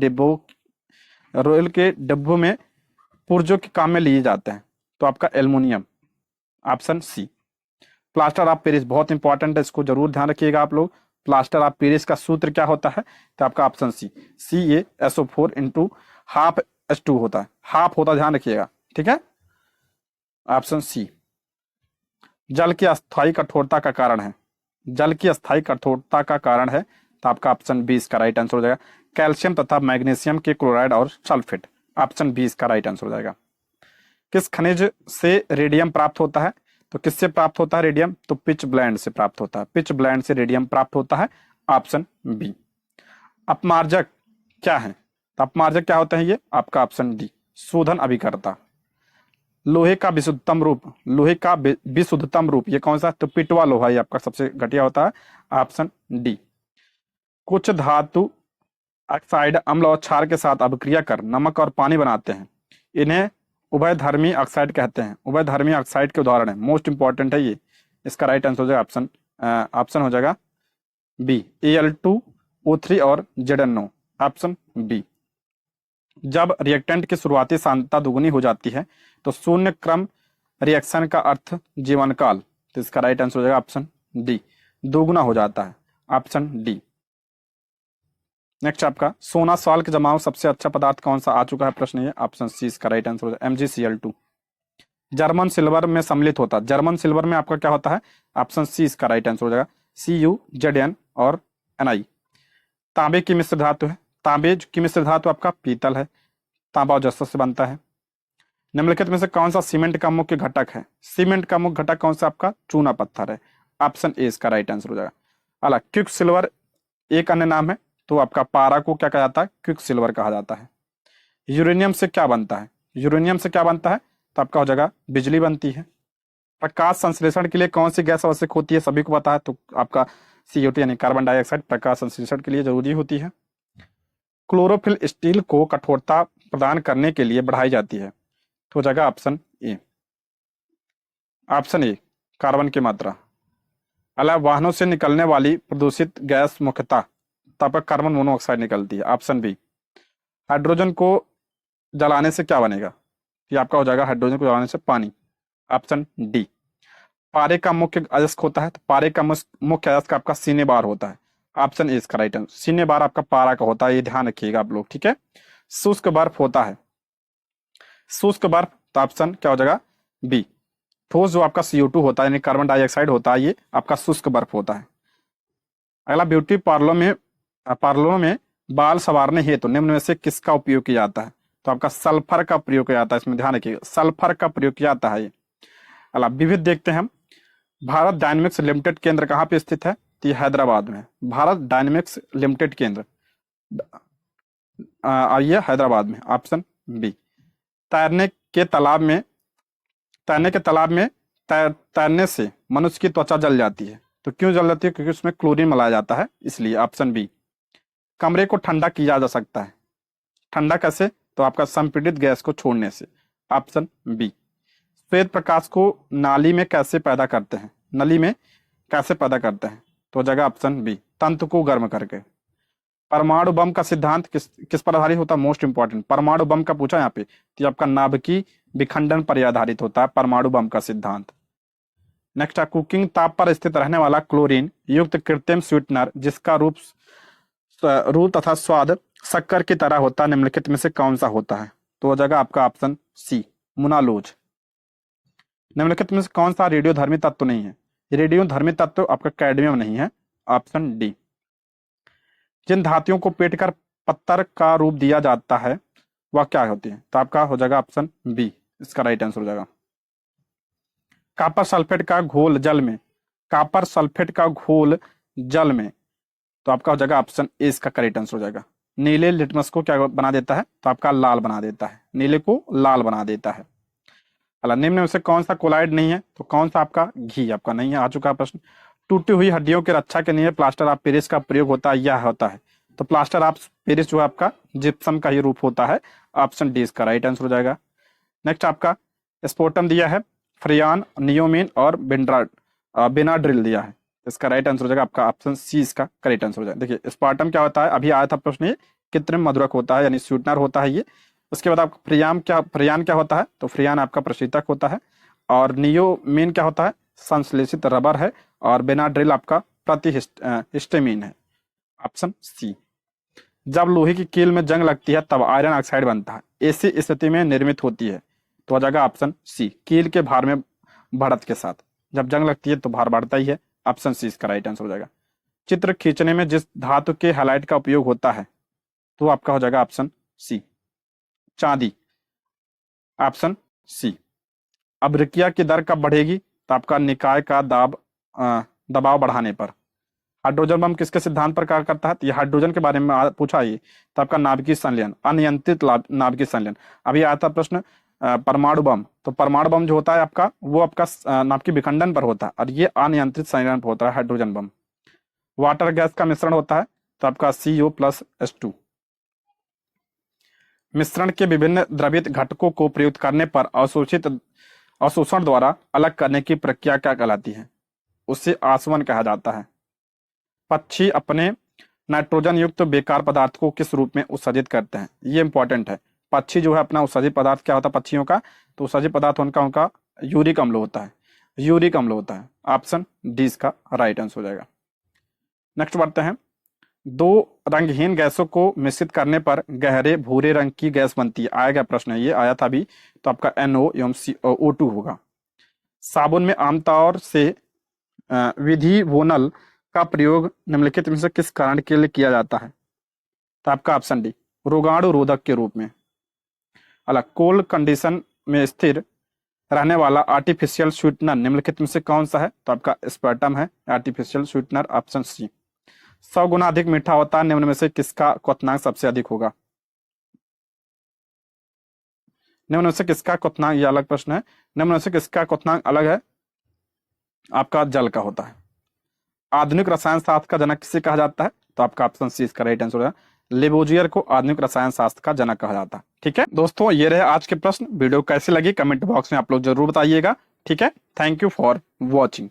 डिब्बों में पुर्जों के काम में लिए जाते हैं? तो आपका aluminium, option C. Plaster of Paris बहुत इंपॉर्टेंट है, इसको जरूर ध्यान रखिएगा आप लोग। प्लास्टर ऑफ पेरिस का सूत्र क्या होता है? तो आपका ऑप्शन सी CaSO4 इंटू हाफ H2 होता है, हाफ होता, ध्यान रखिएगा, ठीक है, ऑप्शन सी। जल की अस्थायी कठोरता का कारण है, जल की अस्थायी कठोरता का कारण है, तो आपका ऑप्शन बी इसका राइट आंसर हो जाएगा, कैल्शियम तथा मैग्नीशियम के क्लोराइड और सल्फेट, ऑप्शन बी इसका राइट आंसर हो जाएगा। किस खनिज से रेडियम प्राप्त होता है? तो किससे प्राप्त होता है रेडियम? तो पिच ब्लेंड से प्राप्त होता है, पिच ब्लेंड से रेडियम प्राप्त होता है, ऑप्शन बी। अपमार्जक क्या है? तो अपमार्जक क्या होता है? ये आपका ऑप्शन डी शोधन अभिकर्ता। लोहे का विशुद्धतम रूप, लोहे का विशुद्धतम रूप ये कौन सा? तो पिटवा लोहा, ये आपका सबसे घटिया होता है, ऑप्शन डी। कुछ धातु ऑक्साइड अम्ल और क्षार के साथ अभिक्रिया कर नमक और पानी बनाते हैं, इन्हें उभयधर्मी ऑक्साइड कहते हैं। उभयधर्मी ऑक्साइड के उदाहरण है, मोस्ट इंपॉर्टेंट है ये, इसका राइट आंसर हो जाएगा ऑप्शन हो जाएगा बी Al2O3 और ZnO, ऑप्शन बी। जब रिएक्टेंट की शुरुआती सांद्रता दुगुनी हो जाती है तो शून्य क्रम रिएक्शन का अर्थ जीवन काल, तो इसका राइट आंसर हो जाएगा ऑप्शन डी दोगुना हो जाता है, ऑप्शन डी। नेक्स्ट आपका सोना सॉल्ट के जमाव सबसे अच्छा पदार्थ कौन सा? आ चुका है प्रश्न ये, ऑप्शन सी इसका राइट आंसर हो जाएगा MgCl2। जर्मन सिल्वर में सम्मिलित होता है, जर्मन सिल्वर में आपका क्या होता है? ऑप्शन सी इसका राइट आंसर हो जाएगा CuZn और Ni। तांबे की मिश्र धातु है, तांबे की मिश्र धातु आपका पीतल है, तांबा और जस्ता से बनता है। निम्नलिखित में से कौन सा सीमेंट का मुख्य घटक है? सीमेंट का मुख्य घटक कौन सा? आपका चूना पत्थर है, ऑप्शन ए इसका राइट आंसर हो जाएगा। अला क्विक सिल्वर एक अन्य नाम है, तो आपका पारा को क्या कहा जाता है? क्विक सिल्वर कहा जाता है। यूरेनियम से क्या बनता है? यूरेनियम से क्या बनता है? तो आपका हो जाएगा बिजली बनती है। प्रकाश संश्लेषण के लिए कौन सी गैस आवश्यक होती है? सभी को पता है, तो आपका CO2 यानी कार्बन डाइऑक्साइड प्रकाश संश्लेषण के लिए जरूरी होती है। क्लोरोफिल स्टील को कठोरता प्रदान करने के लिए बढ़ाई जाती है, तो हो जाएगा option A. Option A carbon की मात्रा। अलावा वाहनों से निकलने वाली प्रदूषित गैस मुख्यतः तब कार्बन मोनोऑक्साइड निकलती है। ऑप्शन बी हाइड्रोजन को जलाने से क्या बनेगा, ये आपका हो जाएगा हाइड्रोजन को जलाने से पानी। ऑप्शन डी पारे का मुख्य अयस्क होता है, तो पारे का मुख्य अयस्क आपका सीने बार होता है। ऑप्शन ए इसका राइट आंसर, सीने बार आपका पारा का होता है, ये ध्यान रखिएगा आप लोग, ठीक है। शुष्क बर्फ होता है, शुष्क बर्फ, तो ऑप्शन क्या हो जाएगा बी। ठोस जो आपका CO2 होता है यानी कार्बन डाइऑक्साइड होता है, ये आपका शुष्क बर्फ होता है। अगला ब्यूटी पार्लरों में बाल संवारने हेतु निम्न में से किसका उपयोग किया जाता है, तो आपका सल्फर का प्रयोग किया जाता है, इसमें ध्यान रखिएगा सल्फर का प्रयोग किया जाता है ये। अगला विविध देखते हैं हम, भारत डायनेमिक्स लिमिटेड केंद्र कहाँ पे स्थित है, तो ये हैदराबाद में। भारत डायनेमिक्स लिमिटेड केंद्र ये हैदराबाद में। ऑप्शन बी तैरने के तालाब में तैरने से मनुष्य की त्वचा जल जाती है, तो क्यों जल जाती है, क्योंकि उसमें क्लोरीन मिलाया जाता है इसलिए। ऑप्शन बी कमरे को ठंडा किया जा सकता है, ठंडा कैसे, तो आपका संपीड़ित गैस को छोड़ने से। ऑप्शन बी श्वेत प्रकाश को नाली में कैसे पैदा करते हैं, नली में कैसे पैदा करते हैं, तो जगह ऑप्शन बी तंत्र को गर्म करके। परमाणु बम का सिद्धांत किस पर आधारित होता है, मोस्ट इंपॉर्टेंट, परमाणु बम का पूछा यहाँ पे, तो आपका नाभिकीय विखंडन पर आधारित होता है परमाणु बम का सिद्धांत। नेक्स्ट है कुकिंग ताप पर स्थित रहने वाला क्लोरीन युक्त कृत्रिम स्वीटनर जिसका रूप तथा स्वाद शक्कर की तरह होता है, निम्नलिखित में से कौन सा होता है, तो हो जाएगा आपका ऑप्शन सी मुनालोज। निम्नलिखित में से कौन सा रेडियोधर्मी तत्व नहीं है, रेडियोधर्मी तत्व आपका कैडमियम नहीं है। ऑप्शन डी जिन धातुओं को पीटकर पत्थर का रूप दिया जाता है वह क्या होती है, तो आपका हो जाएगा ऑप्शन बी इसका राइट आंसर हो जाएगा। कॉपर सल्फेट का घोल जल में, कॉपर सल्फेट का घोल जल में, तो आपका हो जाएगा ऑप्शन ए इसका करेक्ट आंसर हो जाएगा। नीले लिटमस को क्या बना देता है, तो आपका लाल बना देता है, नीले को लाल बना देता है। अला निम्न में से कौन सा कोलाइड नहीं है, तो कौन सा आपका घी आपका नहीं है, आ चुका प्रश्न। टूटी हुई हड्डियों की रक्षा के लिए प्लास्टर ऑफ पेरिस का प्रयोग होता है, यह होता है, तो प्लास्टर ऑफ पेरिस जो है आपका जिप्सम का ही रूप होता है। ऑप्शन डी इसका राइट आंसर हो जाएगा। नेक्स्ट आपका स्पोर्टम दिया है, फ्रियान, नियोमीन और बेनाड्रिल दिया है, इसका राइट आंसर हो जाएगा आपका ऑप्शन सी इसका करेक्ट आंसर हो जाएगा। देखिए स्पार्टम क्या होता है, अभी आया था प्रश्न, ये कृत्रिम मधुरक होता है यानी स्वीटनर होता है ये। उसके बाद आपका फ्रियान क्या होता है, तो फ्रियान आपका प्रशीतक होता है। और नियोमीन क्या होता है, संश्लेषित रबर है। और बेनाड्रिल आपका प्रतिहिस्टामीन है। ऑप्शन सी जब लोहे की कील में जंग लगती है तब आयरन ऑक्साइड बनता है, ऐसी स्थिति में निर्मित होती है, तो हो जाएगा ऑप्शन सी कील के भार में बढ़त के साथ जब जंग लगती है तो भार बढ़ता ही है। ऑप्शन सी इसका राइट आंसर हो जाएगा। चित्र खींचने में जिस धातु के हैलाइट का उपयोग होता है तो आपका हो जाएगा ऑप्शन सी चांदी। ऑप्शन सी अभिक्रिया की दर कब बढ़ेगी, तो आपका निकाय का दबाव बढ़ाने पर। हाइड्रोजन बम किसके सिद्धांत पर कार्य करता है, तो ये हाइड्रोजन के बारे में पूछा ये, तो आपका नाभिकीय संलयन, अनियंत्रित नाभिकीय संलयन। अभी आया था प्रश्न परमाणु बम, तो परमाणु बम जो होता है आपका वो आपका नाभिकीय विखंडन पर होता है और ये अनियंत्रित संलयन पर होता है हाइड्रोजन बम। वाटर गैस का मिश्रण होता है, तो आपका CO+H2। मिश्रण के विभिन्न द्रवित घटकों को प्रयुक्त करने पर अवशोषण द्वारा अलग करने की प्रक्रिया क्या कहलाती है, उसे आसवन कहा जाता है। पक्षी अपने नाइट्रोजन युक्त बेकार पदार्थ को किस रूप में उत्सर्जित करते हैं, ये इंपॉर्टेंट है। पक्षी जो है अपना उत्सर्जित पदार्थ क्या होता है पक्षियों का, तो उत्सर्जित पदार्थ उनका यूरिक अम्ल होता है, यूरिक अम्ल होता है। ऑप्शन डी इसका राइट आंसर हो जाएगा। नेक्स्ट बढ़ते हैं, दो रंगहीन गैसों को मिश्रित करने पर गहरे भूरे रंग की गैस बनती है, आया गया प्रश्न है, ये आया था अभी, तो आपका NO एवं CO2 होगा। साबुन में आमतौर से विधिवोनल का प्रयोग निम्नलिखित में से किस कारण के लिए किया जाता है, तो आपका ऑप्शन डी रोगाणु रोधक के रूप में। अलग कोल्ड कंडीशन में स्थिर रहने वाला आर्टिफिशियल स्वीटनर निम्नलिखित में से कौन सा है, तो आपका स्पर्टम है आर्टिफिशियल स्वीटनर। ऑप्शन सी 100 गुना अधिक मीठा होता है, निम्न में से किसका क्वथनांक सबसे अधिक होगा, निम्न में से किसका क्वथनांक, ये अलग प्रश्न है, निम्न में से किसका क्वथनांक अलग है, आपका जल का होता है। आधुनिक रसायन शास्त्र का जनक किसे कहा जाता है? तो आपका ऑप्शन सी इसका राइट आंसर होगा, लेबोजियर को आधुनिक रसायन शास्त्र का जनक कहा जाता है। ठीक है दोस्तों, ये रहे आज के प्रश्न। वीडियो कैसी लगी कमेंट बॉक्स में आप लोग जरूर बताइएगा। ठीक है, थैंक यू फॉर वॉचिंग।